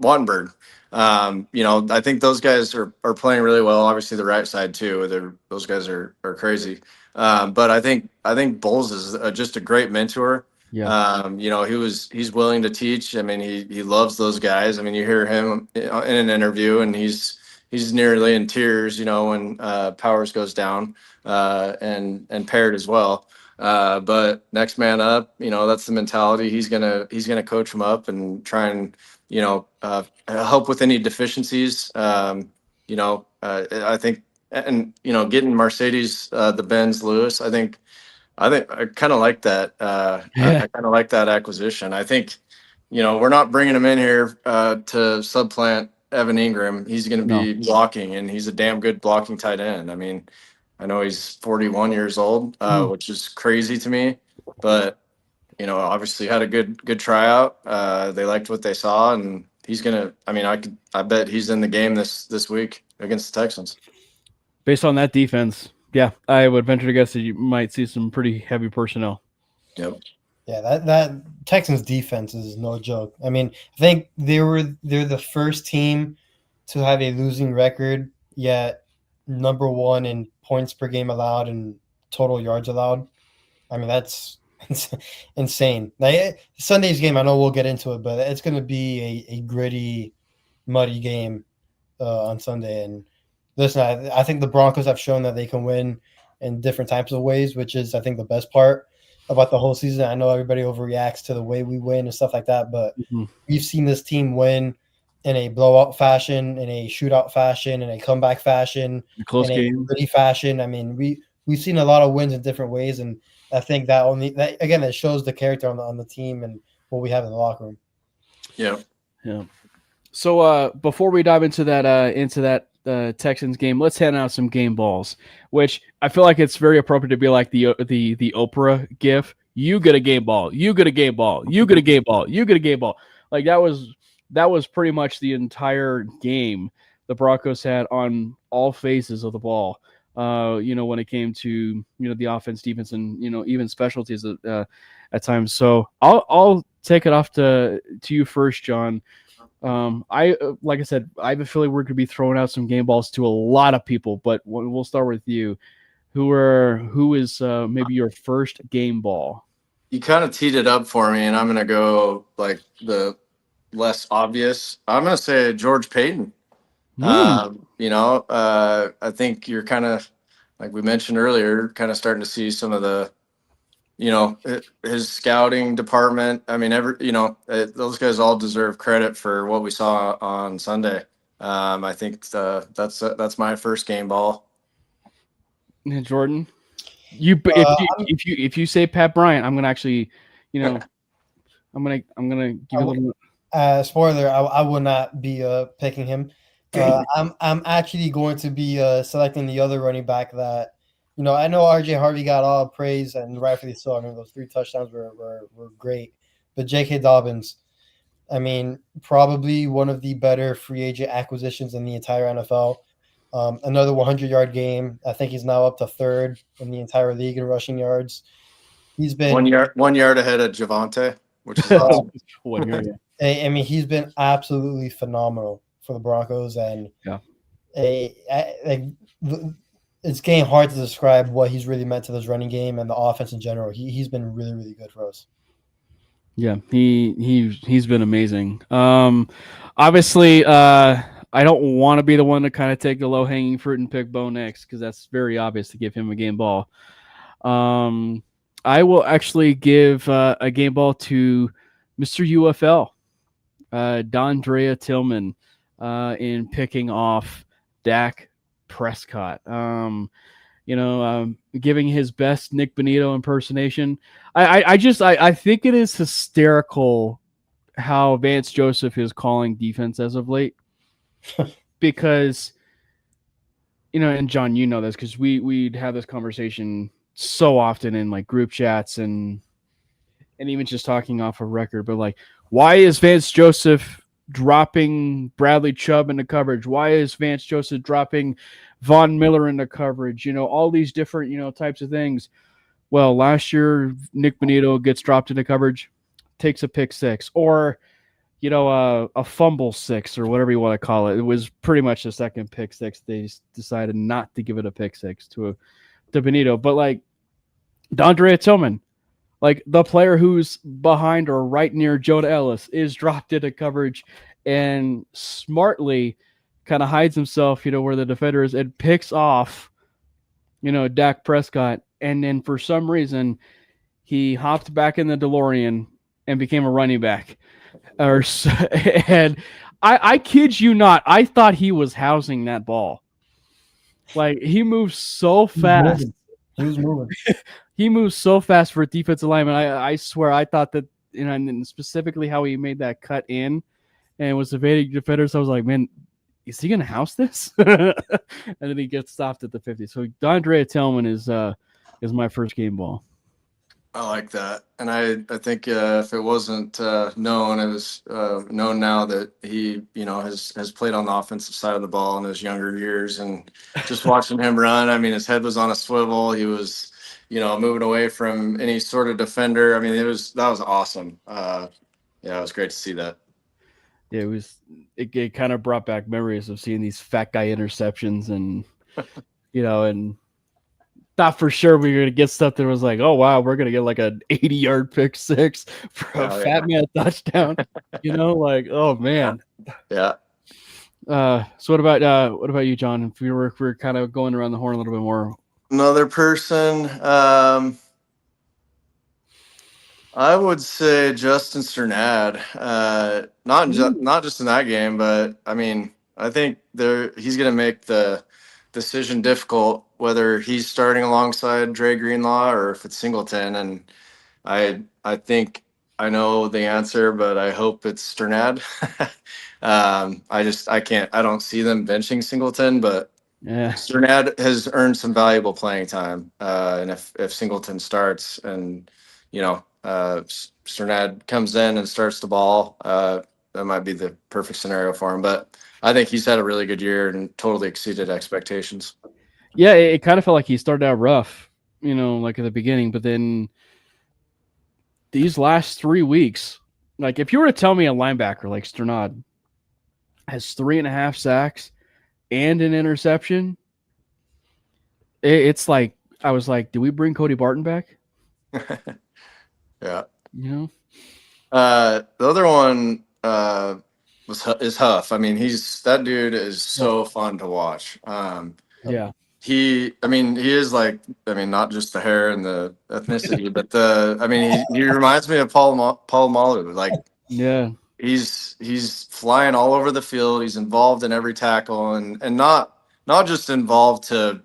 Wattenberg. I think those guys are playing really well. Obviously, the right side too. Those guys are crazy. But I think Bowles is just a great mentor. Yeah. He's willing to teach. I mean, he loves those guys. I mean, you hear him in an interview, and he's he's nearly in tears, when Powers goes down, and Parrott as well. But next man up, that's the mentality. He's gonna coach him up and try and help with any deficiencies. I think, and getting Mercedes the Benz Lewis, I think I kind of like that. I kind of like that acquisition. I think, we're not bringing him in here to supplant Evan Ingram. He's going to be blocking, and he's a damn good blocking tight end. I mean, I know he's 41 years old, which is crazy to me, but obviously had a good tryout. They liked what they saw, and he's gonna. I mean, I bet he's in the game this week against the Texans. Based on that defense, yeah, I would venture to guess that you might see some pretty heavy personnel. Yep. Yeah, that Texans defense is no joke. I mean, I think they're the first team to have a losing record, yet number one in points per game allowed and total yards allowed. I mean, that's insane. Like, Sunday's game, I know we'll get into it, but it's going to be a gritty, muddy game on Sunday. And listen, I think the Broncos have shown that they can win in different types of ways, which is, I think, the best part about the whole season. I know everybody overreacts to the way we win and stuff like that, but we've seen this team win in a blowout fashion, in a shootout fashion, in a comeback fashion, Close in game. a gritty fashion. I mean, we've seen a lot of wins in different ways, and I think that again, it shows the character on the team and what we have in the locker room. Yeah. So before we dive into that Texans game, let's hand out some game balls, which I feel like it's very appropriate to be like the Oprah gif. You get a game ball. You get a game ball. You get a game ball. You get a game ball. Like that was pretty much the entire game the Broncos had on all phases of the ball. When it came to the offense, defense, and even specialties at times. So I'll take it off to you first, John. Like I said, I have a feeling we're going to be throwing out some game balls to a lot of people, but we'll start with you. Who is maybe your first game ball? You kind of teed it up for me, and I'm going to go like the less obvious. I'm going to say George Payton. I think you're kind of, like we mentioned earlier, kind of starting to see some of the, his scouting department. I mean, those guys all deserve credit for what we saw on Sunday. I think that's my first game ball. Jordan, if you say Pat Bryant, I'm gonna actually, I'm gonna give you a little. Spoiler: I will not be picking him. I'm actually going to be selecting the other running back that, I know RJ Harvey got all praise, and rightfully so. I mean, those 3 touchdowns were great. But J.K. Dobbins, I mean, probably one of the better free agent acquisitions in the entire NFL. Another 100-yard game. I think he's now up to 3rd in the entire league in rushing yards. He's been 1 yard ahead of Javonte, which is awesome. 1 yard. I mean, he's been absolutely phenomenal for the Broncos, and it's getting hard to describe what he's really meant to this running game and the offense in general. He's been really, really good for us. Yeah, he's been amazing. Obviously, I don't want to be the one to kind of take the low-hanging fruit and pick Bo Nix because that's very obvious to give him a game ball. I will actually give a game ball to Mr. UFL, Dondrea Tillman, in picking off Dak Prescott. Giving his best Nick Bonito impersonation. I think it is hysterical how Vance Joseph is calling defense as of late. Because, and John, you know this because we'd have this conversation so often in like group chats and even just talking off of record. But like, why is Vance Joseph dropping Bradley Chubb into coverage? Why is Vance Joseph dropping Von Miller into coverage? All these different, types of things. Well, last year, Nick Bonito gets dropped into coverage, takes a pick 6, or, a fumble 6 or whatever you want to call it. It was pretty much the second pick 6. They decided not to give it a pick 6 to Bonito. But like Dondrea Tillman, like the player who's behind or right near Jonah Ellis, is dropped into coverage and smartly kind of hides himself, where the defender is, and picks off, Dak Prescott. And then for some reason, he hopped back in the DeLorean and became a running back. And I kid you not, I thought he was housing that ball. Like, he moves so fast. He was moving. He moves so fast for a defensive lineman. I swear, I thought that, and specifically how he made that cut in and was evading defenders. I was like, man, is he going to house this? And then he gets stopped at the 50. So Dondrea Tillman is my first game ball. I like that, and I think if it wasn't known, it was known now that he has played on the offensive side of the ball in his younger years, and just watching him run, I mean, his head was on a swivel. He was moving away from any sort of defender. I mean, that was awesome. Yeah, it was great to see that. Yeah, it kind of brought back memories of seeing these fat guy interceptions, and and thought for sure we were going to get stuff that was like, oh, wow, we're going to get like an 80-yard pick six for a fat man touchdown. Like, oh, man. Yeah. So what about you, John? If we're kind of going around the horn a little bit more. Another person, I would say Justin Cernad. Not just in that game, but I mean, I think he's going to make the decision difficult whether he's starting alongside Dre Greenlaw or if it's Singleton. And I think I know the answer, but I hope it's Sternad. I don't see them benching Singleton, but yeah, Sternad has earned some valuable playing time. And if Singleton starts and, Sternad comes in and starts the ball, that might be the perfect scenario for him. But I think he's had a really good year and totally exceeded expectations. Yeah, it kind of felt like he started out rough, like at the beginning, but then these last 3 weeks, like if you were to tell me a linebacker like Sternad has 3.5 sacks and an interception, it's like, I was like, do we bring Cody Barton back? Yeah. The other one is Huff. I mean, that dude is so fun to watch. Yeah. He is like, not just the hair and the ethnicity, but he reminds me of Paul Malu. Like, yeah, he's flying all over the field. He's involved in every tackle, and not just involved to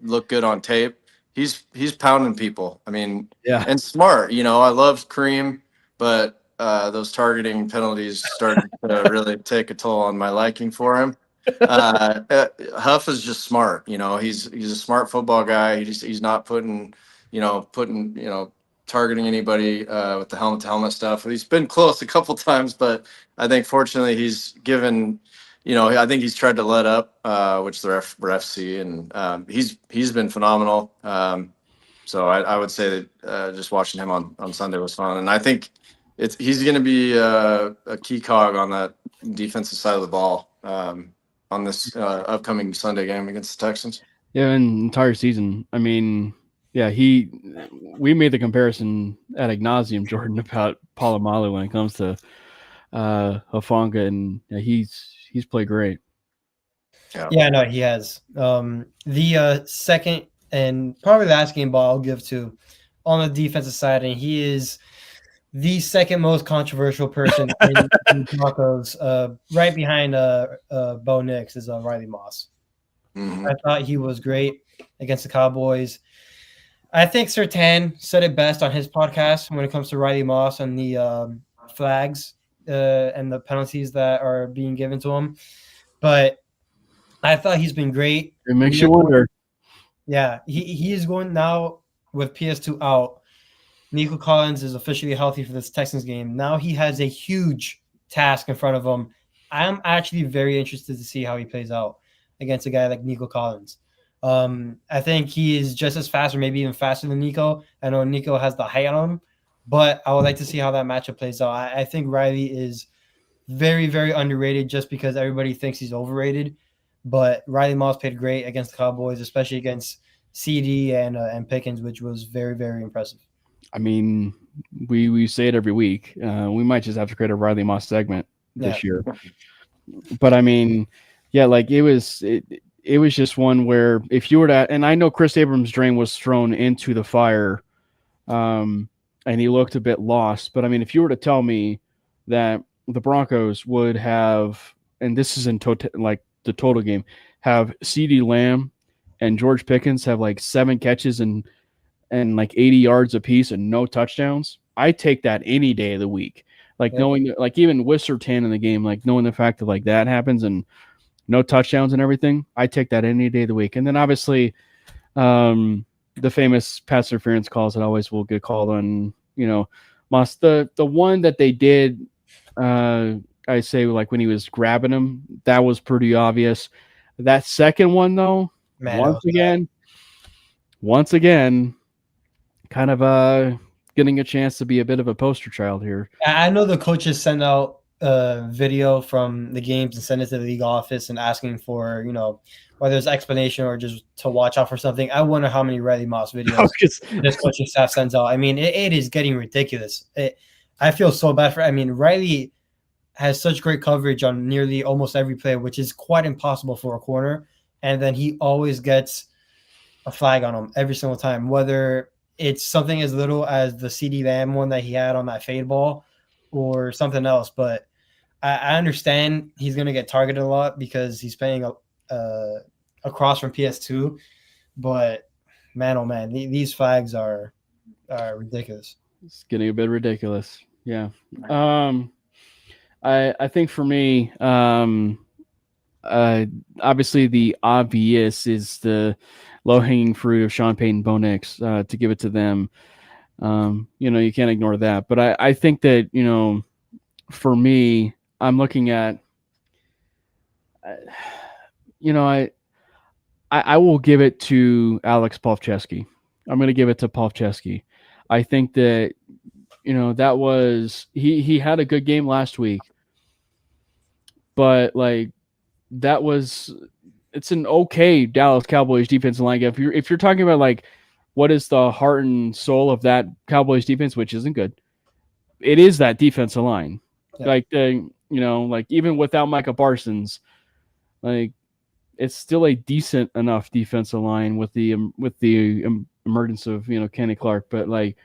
look good on tape. He's pounding people. I mean, yeah, and smart. I love Kareem, but those targeting penalties started to really take a toll on my liking for him. Huff is just smart. He's a smart football guy. He's not putting targeting anybody with the helmet to helmet stuff. He's been close a couple times, but I think fortunately he's given. I think he's tried to let up, which the refs see, and he's been phenomenal. So I would say that just watching him on Sunday was fun, and I think he's going to be a key cog on that defensive side of the ball on this upcoming Sunday game against the Texans. Yeah, an entire season. I mean, yeah, we made the comparison ad nauseum, Jordan, about Polamalu when it comes to Hufanga, and he's played great. Yeah, no, he has. The second and probably last game ball I'll give to on the defensive side, and he is the second most controversial person in the Broncos, right behind Bo Nix, is Riley Moss. Mm-hmm. I thought he was great against the Cowboys. I think Surtain said it best on his podcast when it comes to Riley Moss and the flags and the penalties that are being given to him. But I thought he's been great. It makes you wonder. Yeah, he is going now with PS2 out. Nico Collins is officially healthy for this Texans game. Now he has a huge task in front of him. I'm actually very interested to see how he plays out against a guy like Nico Collins. I think he is just as fast or maybe even faster than Nico. I know Nico has the height on him, but I would like to see how that matchup plays out. I think Riley is very, very underrated just because everybody thinks he's overrated. But Riley Moss played great against the Cowboys, especially against CD and Pickens, which was very, very impressive. I mean, we say it every week. We might just have to create a Riley Moss segment this year. But I mean, Yeah, like it was just one where if you were to, and I know Chris Abrams' drain was thrown into the fire, and he looked a bit lost. But I mean, if you were to tell me that the Broncos would have, and this is in like the total game, have CeeDee Lamb and George Pickens have like 7 catches and like 80 yards apiece and no touchdowns, I take that any day of the week. Like knowing, like even with Surtain in the game, like knowing the fact that like that happens and no touchdowns and everything, I take that any day of the week. And then obviously, the famous pass interference calls that always will get called on, Moss. The one that they did, I say like when he was grabbing him, that was pretty obvious. That second one though, Man, once again, kind of getting a chance to be a bit of a poster child here. I know the coaches send out video from the games and send it to the league office and asking for, whether it's explanation or just to watch out for something. I wonder how many Riley Moss videos this coaching staff sends out. I mean, it is getting ridiculous. I feel so bad Riley has such great coverage on nearly almost every play, which is quite impossible for a corner. And then he always gets a flag on him every single time, whether it's something as little as the CeeDee Lamb one that he had on that fade ball or something else. But I understand he's going to get targeted a lot because he's playing across from PS2. But, man, oh, man, these flags are ridiculous. It's getting a bit ridiculous. Yeah. I think for me, obviously the obvious is the low-hanging fruit of Sean Payton, Bo Nix, to give it to them. You can't ignore that. But I think that, for me, I'm looking at, I will give it to Alex Pavlovsky. I'm going to give it to Pavlovsky. I think that, that was, he had a good game last week, but like it's an okay Dallas Cowboys defensive line. If you're talking about like what is the heart and soul of that Cowboys defense, which isn't good, it is that defensive line. Yeah. Like like even without Micah Parsons, like it's still a decent enough defensive line with the emergence of Kenny Clark, but like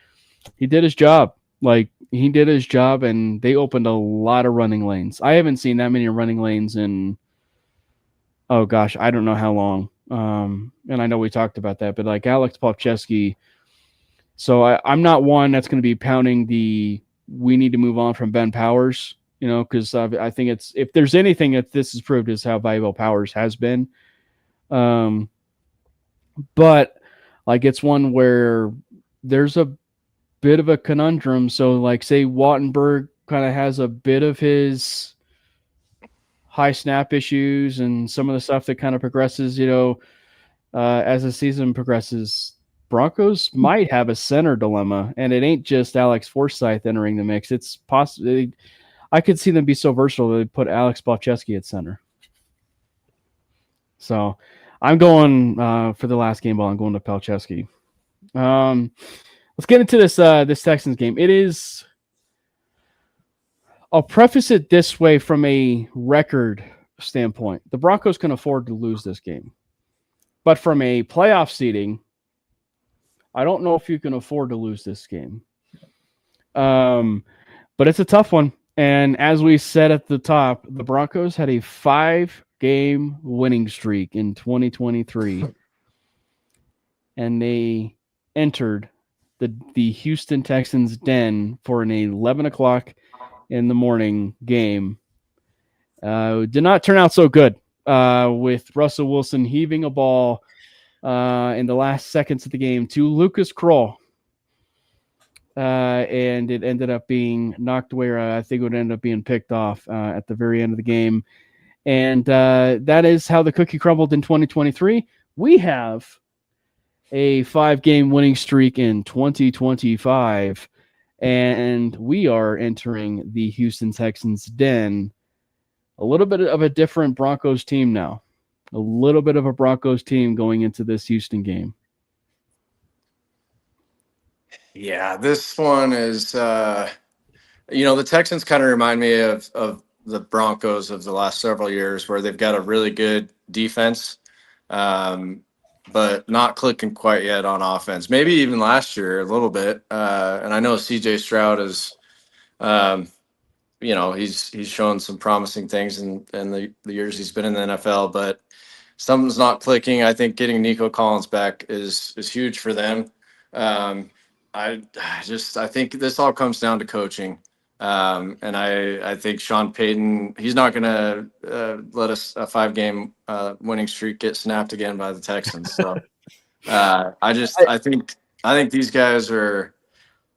he did his job. Like he did his job, and they opened a lot of running lanes. I haven't seen that many running lanes in, oh gosh, I don't know how long. And I know we talked about that, but like Alex Pavlovsky. So I'm not one that's going to be pounding we need to move on from Ben Powers, because I think it's, if there's anything that this has proved is how valuable Powers has been. But like it's one where there's a bit of a conundrum. So like say Wattenberg kind of has a bit of his high snap issues and some of the stuff that kind of progresses, as the season progresses. Broncos might have a center dilemma, and it ain't just Alex Forsyth entering the mix. It's possible. I could see them be so versatile that they put Alex Pavlovsky at center. So I'm going for the last game ball. I'm going to Pavlovsky. Let's get into this Texans game. It is. I'll preface it this way from a record standpoint. The Broncos can afford to lose this game. But from a playoff seeding, I don't know if you can afford to lose this game. But it's a tough one. And as we said at the top, the Broncos had a 5-game winning streak in 2023. And they entered the Houston Texans den for an 11 o'clock in the morning game. Did not turn out so good, with Russell Wilson heaving a ball in the last seconds of the game to Lucas Kroll. And it ended up being knocked away, or I think it would end up being picked off at the very end of the game. And that is how the cookie crumbled in 2023. We have a 5-game winning streak in 2025, and we are entering the Houston Texans den. A little bit of a different Broncos team now. A little bit of a Broncos team going into this Houston game. Yeah, this one is, the Texans kind of remind me of the Broncos of the last several years, where they've got a really good defense, but not clicking quite yet on offense. Maybe even last year a little bit. And I know CJ Stroud is, he's shown some promising things in the years he's been in the NFL, but something's not clicking. I think getting Nico Collins back is huge for them. I think this all comes down to coaching. And I think Sean Payton, he's not going to let us a 5-game winning streak get snapped again by the Texans. So I think these guys are,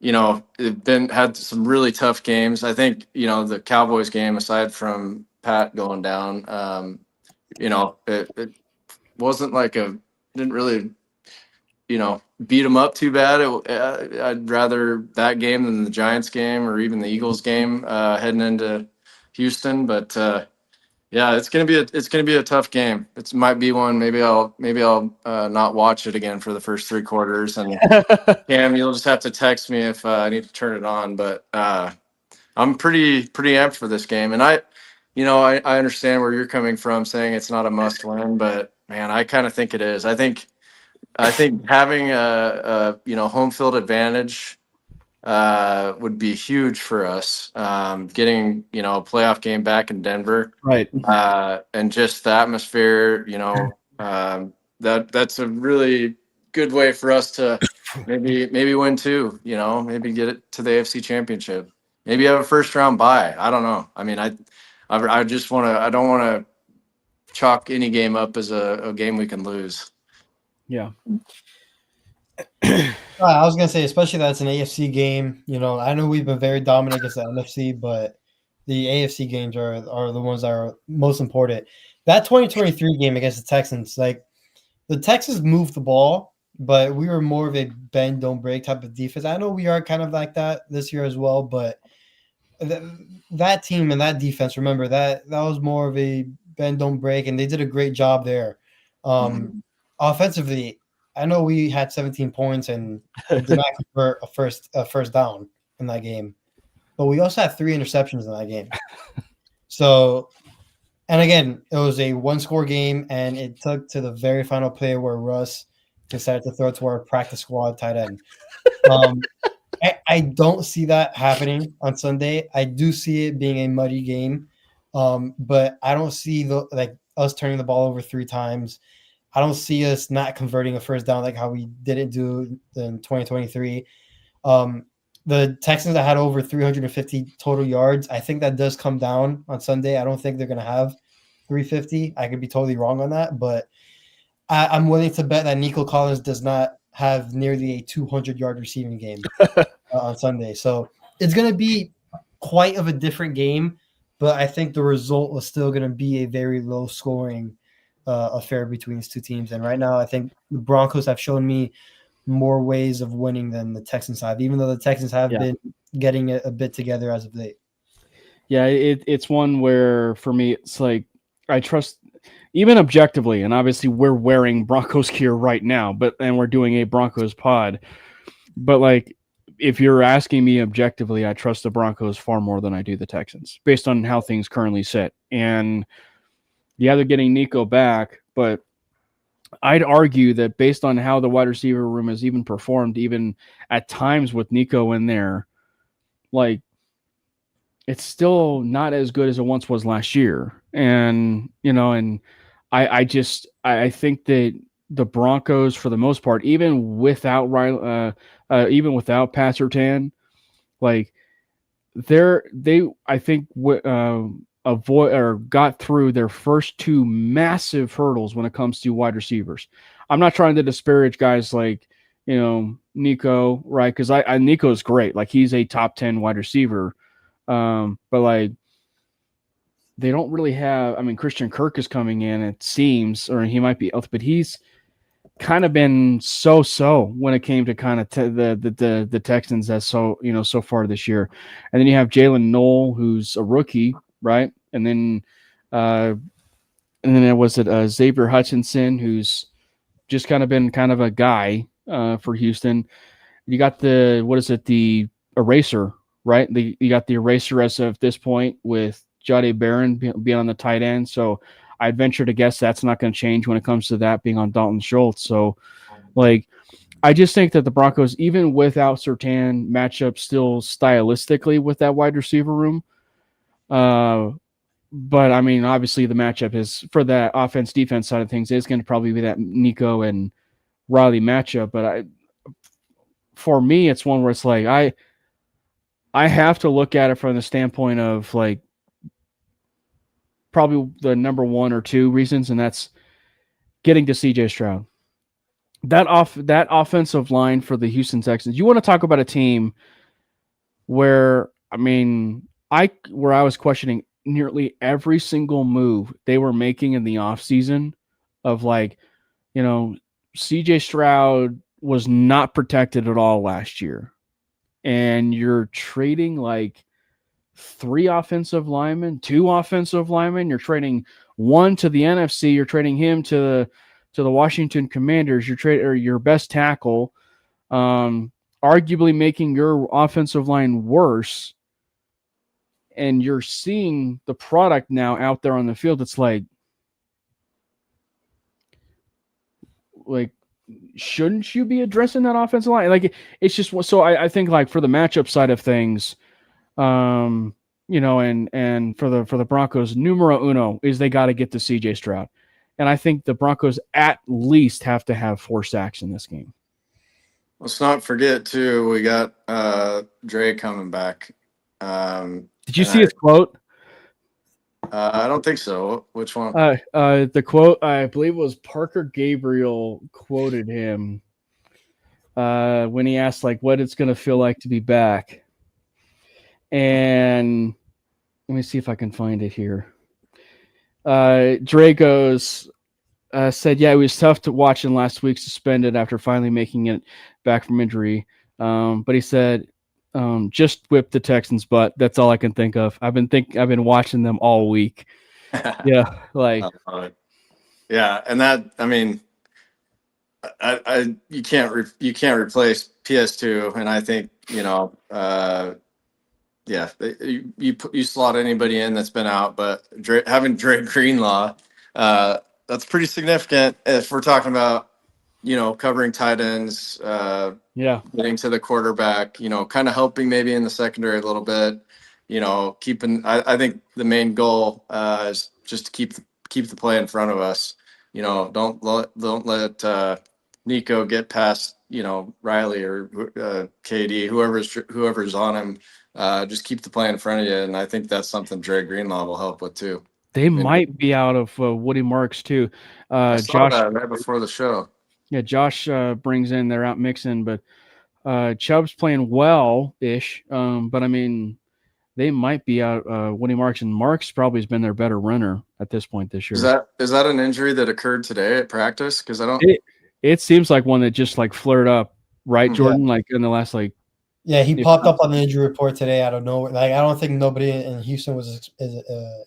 they've had some really tough games. I think, the Cowboys game, aside from Pat going down, it wasn't like didn't really, beat them up too bad. I'd rather that game than the Giants game or even the Eagles game heading into Houston. But it's gonna be a tough game. It might be one. Maybe I'll not watch it again for the first 3 quarters. And Cam, you'll just have to text me if I need to turn it on. But I'm pretty amped for this game. And I understand where you're coming from, saying it's not a must win, but man, I kind of think it is. I think having a home field advantage would be huge for us. Getting a playoff game back in Denver, right? And just the atmosphere, that's a really good way for us to maybe win too. Maybe get it to the AFC Championship. Maybe have a first round bye. I don't know. I mean, I don't want to chalk any game up as a game we can lose. Yeah. I was gonna say, especially that's an AFC game. I know we've been very dominant against the NFC, but the AFC games are the ones that are most important. That 2023 game against the Texans, like the Texans moved the ball, but we were more of a bend don't break type of defense. I know we are kind of like that this year as well, but that team and that defense, remember that was more of a bend don't break, and they did a great job there. Offensively, I know we had 17 points and did not convert a first down in that game, but we also had 3 interceptions in that game. So, and again, it was a 1-score game, and it took to the very final play where Russ decided to throw to our practice squad tight end. I don't see that happening on Sunday. I do see it being a muddy game, but I don't see us turning the ball over 3 times. I don't see us not converting a first down like how we didn't do in 2023. The Texans that had over 350 total yards, I think that does come down on Sunday. I don't think they're going to have 350. I could be totally wrong on that, but I'm willing to bet that Nico Collins does not have nearly a 200-yard receiving game on Sunday. So it's going to be quite of a different game, but I think the result is still going to be a very low-scoring affair between these 2 teams. And right now, I think the Broncos have shown me more ways of winning than the Texans have, even though the Texans have been getting it a bit together as of late. Yeah, it's one where for me, it's like I trust even objectively, and obviously we're wearing Broncos gear right now, and we're doing a Broncos pod. But like, if you're asking me objectively, I trust the Broncos far more than I do the Texans, based on how things currently sit. And yeah, they're getting Nico back, but I'd argue that based on how the wide receiver room has even performed, even at times with Nico in there, like it's still not as good as it once was last year. And, and I think that the Broncos, for the most part, even without Pat Surtain, like I think avoid or got through their first 2 massive hurdles when it comes to wide receivers. I'm not trying to disparage guys like, Nico, right? Because Nico's great. Like he's a top 10 wide receiver. But like they don't really have, Christian Kirk is coming in, it seems, or he might be, but he's kind of been so when it came to kind of the Texans as so far this year. And then you have Jalen Noel, who's a rookie, right? And then it was Xavier Hutchinson, who's just kind of been kind of a guy for Houston. You got the eraser, right? You got the eraser as of this point with Jade Barron being on the tight end. So I'd venture to guess that's not going to change when it comes to that being on Dalton Schultz. So, like, I just think that the Broncos, even without Surtain, match up still stylistically with that wide receiver room. But I mean, obviously the matchup is for that offense defense side of things is going to probably be that Nico and Riley matchup. But for me, it's one where it's like I have to look at it from the standpoint of like probably the number 1 or 2 reasons, and that's getting to CJ Stroud. That offensive line for the Houston Texans. You want to talk about a team where I was questioning nearly every single move they were making in the offseason of like, CJ Stroud was not protected at all last year. And you're trading like 3 offensive linemen, 2 offensive linemen. You're trading one to the NFC. You're trading him to the Washington Commanders. You're your best tackle, arguably making your offensive line worse. And you're seeing the product now out there on the field. It's like, shouldn't you be addressing that offensive line? Like, it's just so I think like for the matchup side of things, and for the Broncos, numero uno is they got to get to CJ Stroud. And I think the Broncos at least have to have 4 sacks in this game. Let's not forget too, we got Dre coming back. Did you see his quote? I don't think so. Which one? The quote, I believe, was Parker Gabriel quoted him when he asked like what it's going to feel like to be back. And let me see if I can find it here. Dragos said, yeah, it was tough to watch in last week suspended after finally making it back from injury. But he said, just whip the Texans' butt. That's all I can think of. I've been watching them all week. Yeah, like yeah, and that I mean, you can't replace PS2, and I think you slot anybody in that's been out, but having Dre Greenlaw, that's pretty significant if we're talking about covering tight ends, getting to the quarterback, kind of helping maybe in the secondary a little bit, keeping. I think the main goal is just to keep the play in front of us. Don't let Nico get past Riley or KD, whoever's on him. Just keep the play in front of you, and I think that's something Dre Greenlaw will help with too. They might be out of Woody Marks too. I saw Josh that right before the show. Yeah, Josh brings in, they're out mixing, but Chubb's playing well-ish. But I mean, they might be out Woody Marks, and Marks probably has been their better runner at this point this year. Is that an injury that occurred today at practice? Because I don't. It seems like one that just like flared up, right, Jordan? Yeah. Like in the last Yeah, he popped up on the injury report today out of nowhere. Like I don't think nobody in Houston was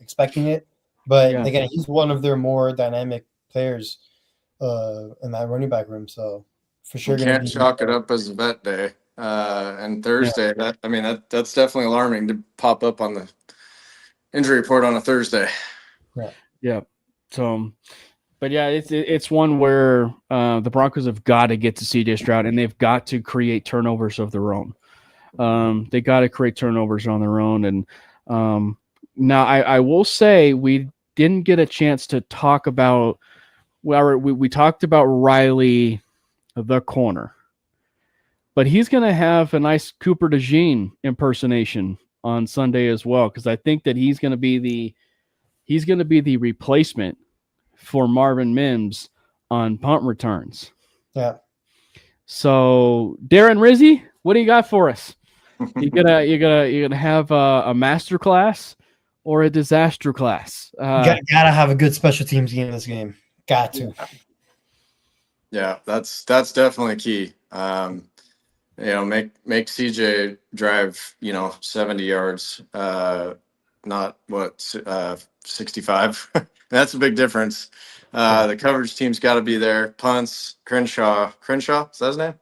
expecting it, but again, he's one of their more dynamic players in that running back room. So for sure, you can't chalk it up as a vet day. And Thursday, that's definitely alarming to pop up on the injury report on a Thursday. Yeah. So, but yeah, it's one where the Broncos have got to get to CJ Stroud, and they've got to create turnovers of their own. They got to create turnovers on their own. And now I will say we didn't get a chance to talk about. Well, we talked about Riley, the corner, but he's going to have a nice Cooper DeJean impersonation on Sunday as well, because I think that he's going to be the replacement for Marvin Mims on punt returns. Yeah. So Darren Rizzi, what do you got for us? You're gonna have a master class or a disaster class? Gotta have a good special teams game in this game. Got to. Yeah, that's definitely key. Make CJ drive, 70 yards, not 65. That's a big difference. The coverage team's got to be there. Punts, Crenshaw, is that his name?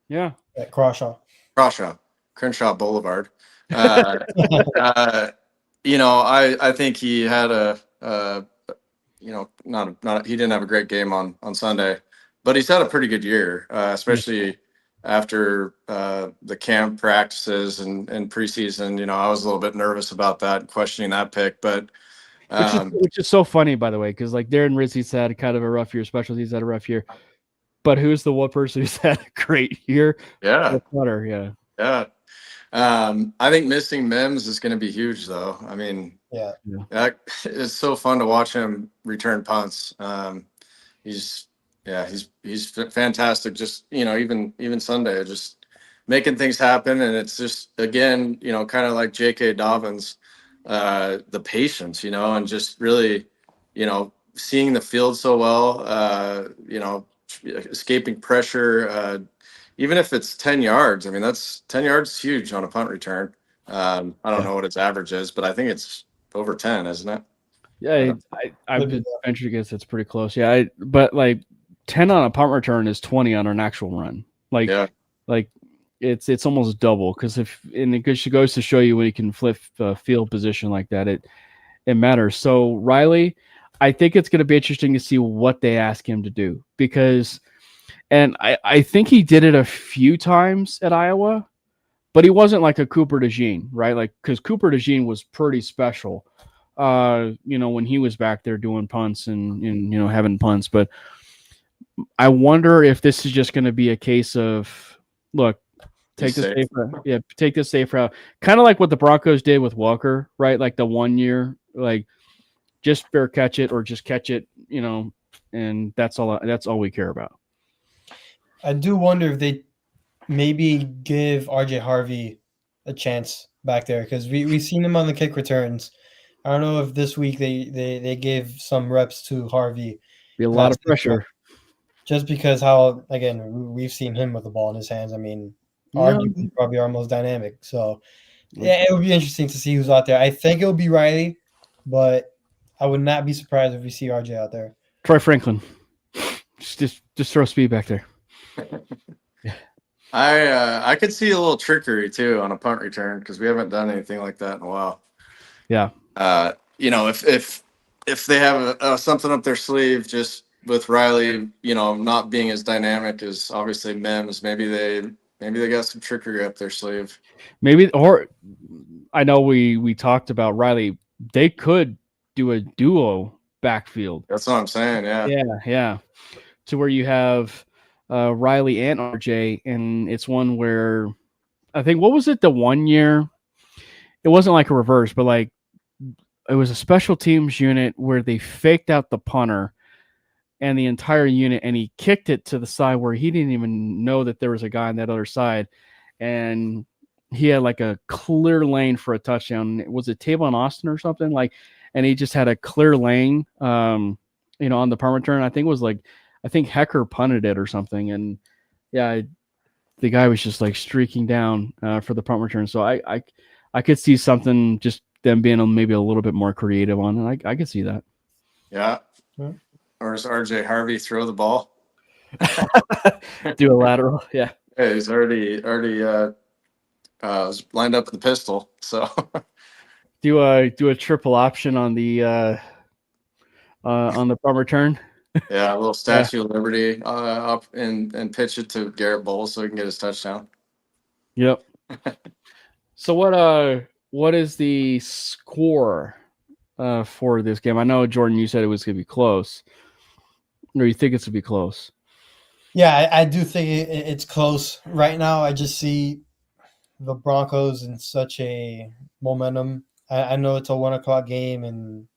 Yeah. Crawshaw. Crenshaw Boulevard. I think he had not he didn't have a great game on Sunday, but he's had a pretty good year, especially after the camp practices and preseason. I was a little bit nervous about that, questioning that pick, but which is so funny, by the way, because like Darren Rizzi's had kind of a rough year, specialties had a rough year, but who's the one person who's had a great year? yeah, Clutter, yeah. I think missing Mims is going to be huge, though. I mean, it's so fun to watch him return punts. He's fantastic. Just even Sunday, just making things happen, and it's just again, kind of like J.K. Dobbins, the patience, and just really, seeing the field so well, escaping pressure. Even if it's 10 yards, I mean, that's 10 yards is huge on a punt return. I don't know what its average is, but I think it's over 10, isn't it? Yeah, I would venture to guess it's pretty close. Yeah, but like 10 on a punt return is 20 on an actual run. Like it's almost double, because it goes to show you when you can flip field position like that, it matters. So Riley, I think it's going to be interesting to see what they ask him to do, because. And I think he did it a few times at Iowa, but he wasn't like a Cooper DeJean, right? Like, because Cooper DeJean was pretty special, when he was back there doing punts and having punts. But I wonder if this is just going to be a case of, look, take the safe route. Kind of like what the Broncos did with Walker, right? Like the 1 year, like just fair catch it or just catch it, and that's all we care about. I do wonder if they maybe give RJ Harvey a chance back there, because we've seen him on the kick returns. I don't know if this week they gave some reps to Harvey. Be a lot of pressure. Just because we've seen him with the ball in his hands. I mean, arguably probably our most dynamic. So, yeah, it would be interesting to see who's out there. I think it'll be Riley, but I would not be surprised if we see RJ out there. Troy Franklin. Just throw speed back there. I could see a little trickery too on a punt return, because we haven't done anything like that in a while. Yeah. If they have something up their sleeve, just with Riley, not being as dynamic as obviously Mims, maybe they got some trickery up their sleeve. Maybe, or I know we talked about Riley. They could do a duo backfield. That's what I'm saying. Yeah. To where you have Riley and RJ, and it's one where I think, what was it, the 1 year? It wasn't like a reverse, but like it was a special teams unit where they faked out the punter and the entire unit, and he kicked it to the side where he didn't even know that there was a guy on that other side, and he had like a clear lane for a touchdown. Was it Tavon Austin or something, like? And he just had a clear lane, on the punt return. I think Hecker punted it or something, and the guy was just like streaking down for the punt return. So I could see something, just them being maybe a little bit more creative on it. I could see that. Yeah. Or does RJ Harvey throw the ball? Do a lateral, yeah. Hey, he's already lined up with the pistol. So do a triple option on the punt return. Yeah, a little Statue of Liberty up and pitch it to Garrett Bowles so he can get his touchdown. Yep. So what is the score for this game? I know, Jordan, you said it was going to be close, or you think it's going to be close. Yeah, I do think it's close right now. I just see the Broncos in such a momentum. I know it's a 1 o'clock game, and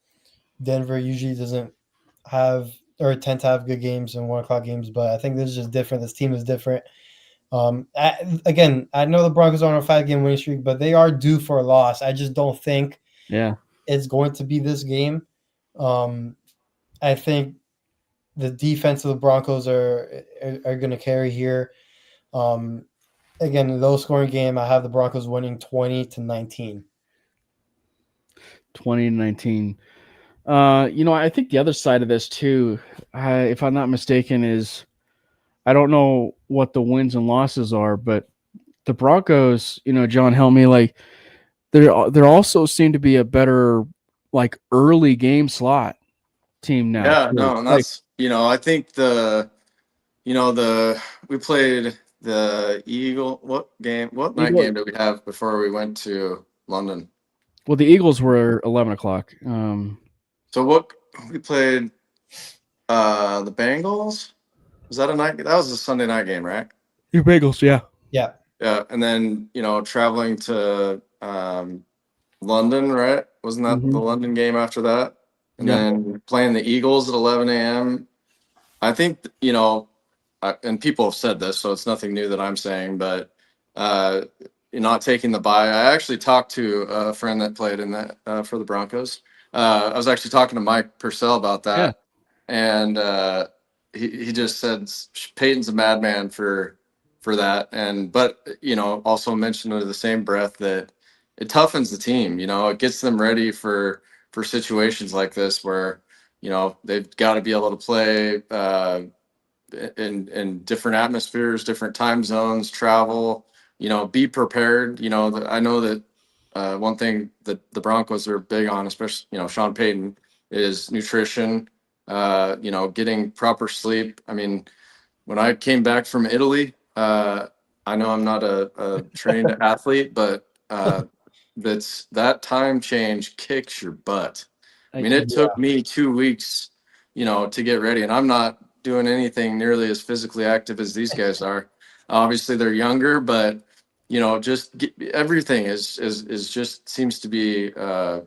Denver usually doesn't have or tend to have good games and 1 o'clock games, but I think this is just different. This team is different. I know the Broncos are on a 5-game winning streak, but they are due for a loss. I just don't think it's going to be this game. I think the defense of the Broncos are going to carry here. Again, low scoring game. I have the Broncos winning 20-19. 20-19. I think the other side of this too, if I'm not mistaken, is I don't know what the wins and losses are, but the Broncos, John, help me, like there also seem to be a better like early game slot team now. Yeah, too. no, and Like, that's I think we played the what night Eagle- game did we have before we went to London? well, the Eagles were 11 o'clock. So what we played the Bengals? Was that a night? That was a Sunday night game, right? Your Bagels, yeah. Yeah. Yeah, and then traveling to London, right? Wasn't that the Mhm. London game after that? And Yeah. then playing the Eagles at 11 a.m. I think and people have said this, so it's nothing new that I'm saying, but you're not taking the bye. I actually talked to a friend that played in that for the Broncos. I was actually talking to Mike Purcell about that, and he just said Peyton's a madman for that, but also mentioned under the same breath that it toughens the team. It gets them ready for situations like this where they've got to be able to play in different atmospheres, different time zones, travel. Be prepared. I know that one thing that the Broncos are big on, especially Sean Payton, is nutrition. Getting proper sleep. I mean, when I came back from Italy, I know I'm not a trained athlete, but that time change kicks your butt. I mean, it took me 2 weeks, to get ready, and I'm not doing anything nearly as physically active as these guys are. Obviously, they're younger, but just everything is just seems to be firing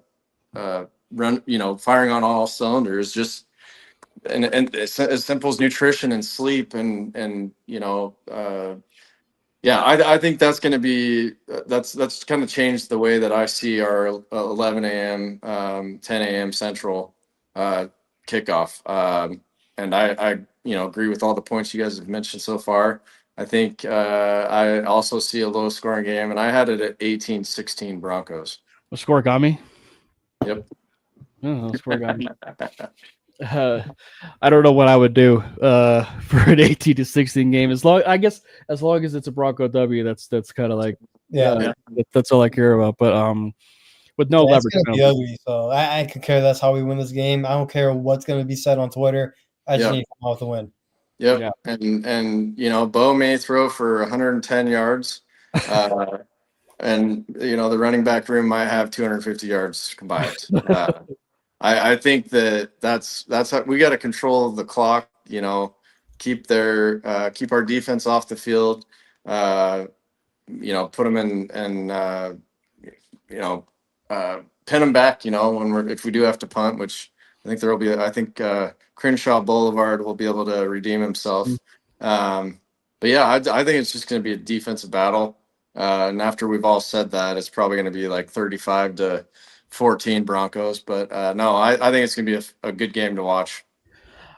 on all cylinders. Just and it's as simple as nutrition and sleep and yeah, I think that's going to be that's kind of changed the way that I see our 11 a.m. 10 a.m. Central kickoff. And I agree with all the points you guys have mentioned so far. I think I also see a low scoring game, and I had it at 18-16 Broncos. The score got me. Yep. Oh, the score got me. I don't know what I would do for an 18-16 game. As long as it's a Bronco W, that's kind of like that's all I care about. But with no It's leverage, gonna be ugly. So I could care less how we win this game. I don't care what's gonna be said on Twitter. I just need to come out the win. Yep. Yeah. And Bo may throw for 110 yards. And the running back room might have 250 yards combined. I think that's how we got to control the clock. Keep our defense off the field. Put them in and pin them back. If we do have to punt, which I think there will be. I think Crenshaw Boulevard will be able to redeem himself. But yeah, I think it's just going to be a defensive battle. And after we've all said that, it's probably going to be like 35-14 Broncos. But no, I think it's going to be a good game to watch.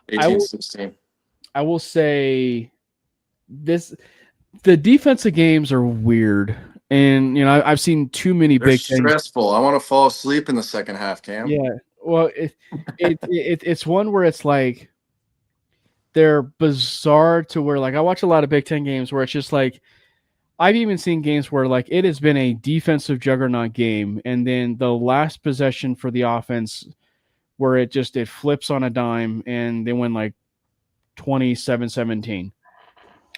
18-16. I will say the defensive games are weird. And I've seen too many They're big stressful. I want to fall asleep in the second half, Cam. Yeah. Well, it's one where it's like they're bizarre to where like I watch a lot of Big Ten games where it's just like I've even seen games where like it has been a defensive juggernaut game, and then the last possession for the offense where it flips on a dime and they win like 27-17.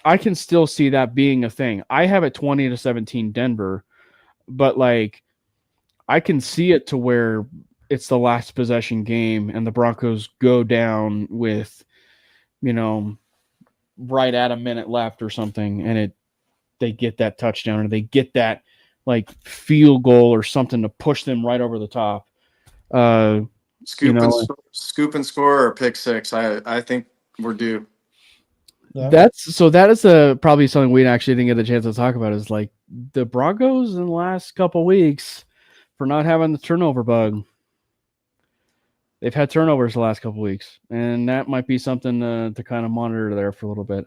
I can still see that being a thing. I have it 20-17 Denver, but like I can see it to where it's the last possession game and the Broncos go down with, right at a minute left or something, and they get that touchdown or they get that like field goal or something to push them right over the top. Scoop and score or pick six. I think we're due. Yeah. That is probably something we actually didn't get the chance to talk about is like the Broncos in the last couple weeks for not having the turnover bug. They've had turnovers the last couple weeks, and that might be something to kind of monitor there for a little bit.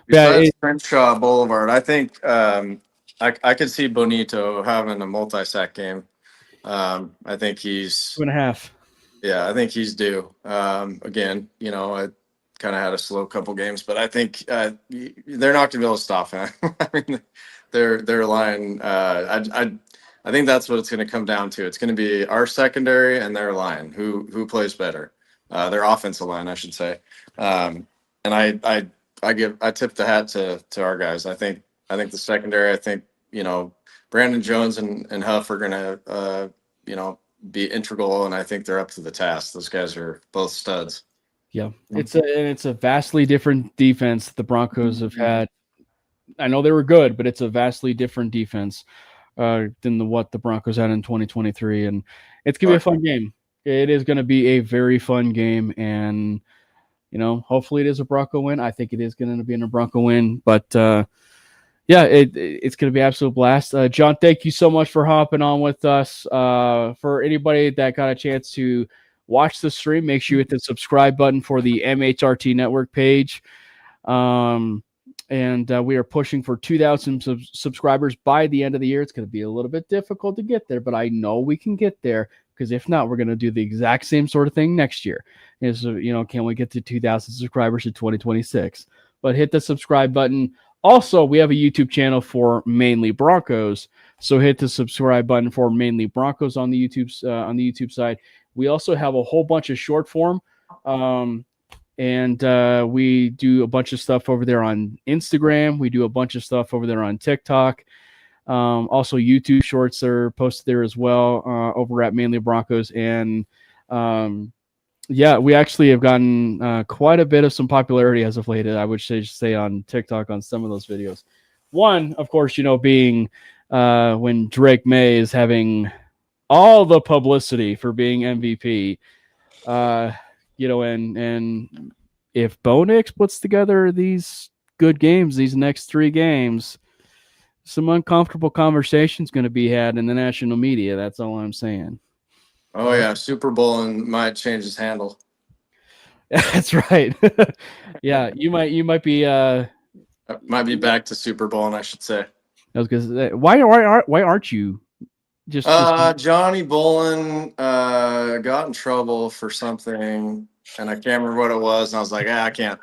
Besides Crenshaw Boulevard, I think I could see Bonito having a multi-sack game. I think he's 2.5. Yeah, I think he's due. Again, I kind of had a slow couple games, but I think they're not going to be able to stop him. I mean, their line. I think that's what it's going to come down to. It's going to be our secondary and their line, who plays better, their offensive line, I should say. And I tip the hat to our guys. I think the secondary. I think Brandon Jones and Huff are going to be integral, and I think they're up to the task. Those guys are both studs. Yeah, it's a vastly different defense the Broncos have had. I know they were good, but it's a vastly different defense than what the Broncos had in 2023, and it's gonna be a fun game. It is gonna be a very fun game, and hopefully it is a Bronco win. I think it is gonna be a Bronco win, but yeah, it's gonna be an absolute blast. John, thank you so much for hopping on with us. For anybody that got a chance to watch the stream, make sure you hit the subscribe button for the MHRT Network page. And we are pushing for 2,000 subscribers by the end of the year. It's going to be a little bit difficult to get there, but I know we can get there, because if not, we're going to do the exact same sort of thing next year. Can we get to 2,000 subscribers in 2026? But hit the subscribe button. Also, we have a YouTube channel for Mainly Broncos, so hit the subscribe button for Mainly Broncos on the YouTube side. We also have a whole bunch of short form. And we do a bunch of stuff over there on Instagram. We do a bunch of stuff over there on TikTok. Also, YouTube shorts are posted there as well over at Mainly Broncos. And yeah, we actually have gotten quite a bit of some popularity as of late, I would say on TikTok on some of those videos. One, of course, being when Drake May is having all the publicity for being MVP. And if Bo Nix puts together these good games, these next 3 games, some uncomfortable conversations going to be had in the national media. That's all I'm saying. Oh yeah, Super Bowl and might change his handle. That's right. Yeah, you might be. Might be back to Super Bowl, and I should say. I was going to say, why aren't you? Just Johnny Bolin got in trouble for something, and I can't remember what it was. And I was like, I can't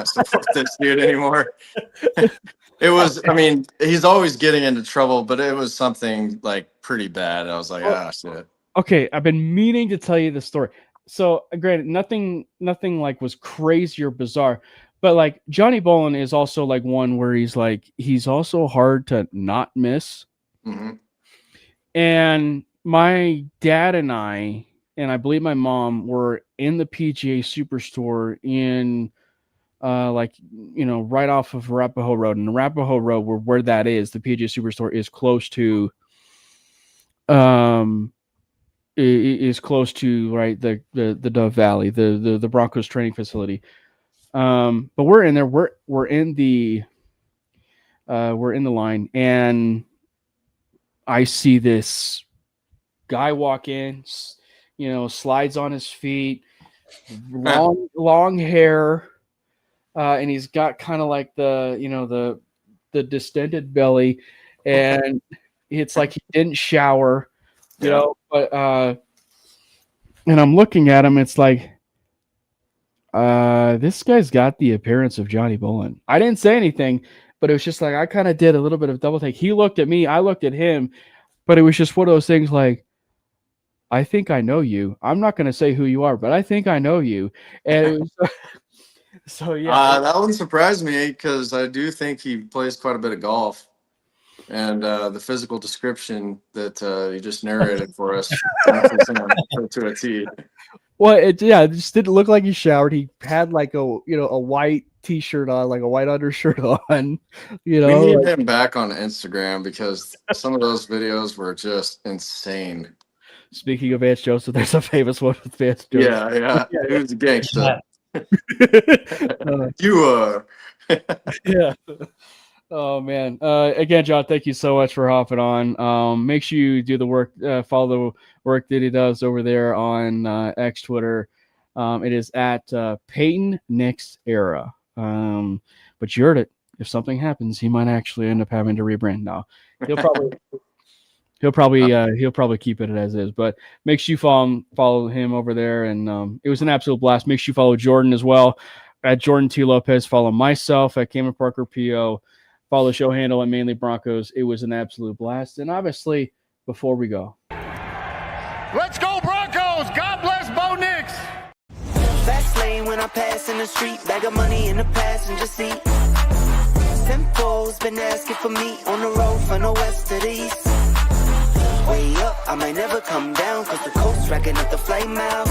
support this dude anymore. It was, I mean, he's always getting into trouble, but it was something like pretty bad. I was like, shit. Okay, I've been meaning to tell you the story. So, granted, nothing like was crazy or bizarre, but like Johnny Bolin is also like one where he's also hard to not miss. Mm-hmm. And my dad and I believe my mom were in the PGA Superstore in right off of Arapahoe Road. And Arapahoe Road, where that is, the PGA Superstore is close to right the Dove Valley, the Broncos training facility. But we're in there. We're in the line, and I see this guy walk in, slides on his feet, long hair, and he's got kind of like the distended belly, and it's like he didn't shower, but and I'm looking at him, it's like this guy's got the appearance of Johnny Bolin. I didn't say anything, but it was just like I kind of did a little bit of double take. He looked at me, I looked at him, but it was just one of those things like, I think I know you. I'm not going to say who you are, but I think I know you. And it was, so yeah. That one surprised me because I do think he plays quite a bit of golf. And the physical description that you just narrated for us to a T. Well, it just didn't look like he showered. He had like a white T-shirt on, like a white undershirt on. We need him back on Instagram because some of those videos were just insane. Speaking of Vance Joseph, there's a famous one with Vance Joseph. Yeah, he was a gangster. You are. Yeah. Oh man. Again, John, thank you so much for hopping on. Make sure you do the work, follow the work that he does over there on X Twitter. It is at Peyton Nix Era. But you heard it. If something happens, he might actually end up having to rebrand now. He'll probably keep it as is, but make sure you follow him over there. And it was an absolute blast. Make sure you follow Jordan as well at Jordan T. Lopez. Follow myself at Cameron Parker PO. Follow the show handle at Mainly Broncos. It was an absolute blast. And obviously, before we go. Let's go Broncos! God bless Bo Nix! Fast lane when I pass in the street, bag of money in the passenger seat. Simcoe's been asking for me on the road from the west to the east. Way up, I might never come down, cause the coast's racking up the flame out.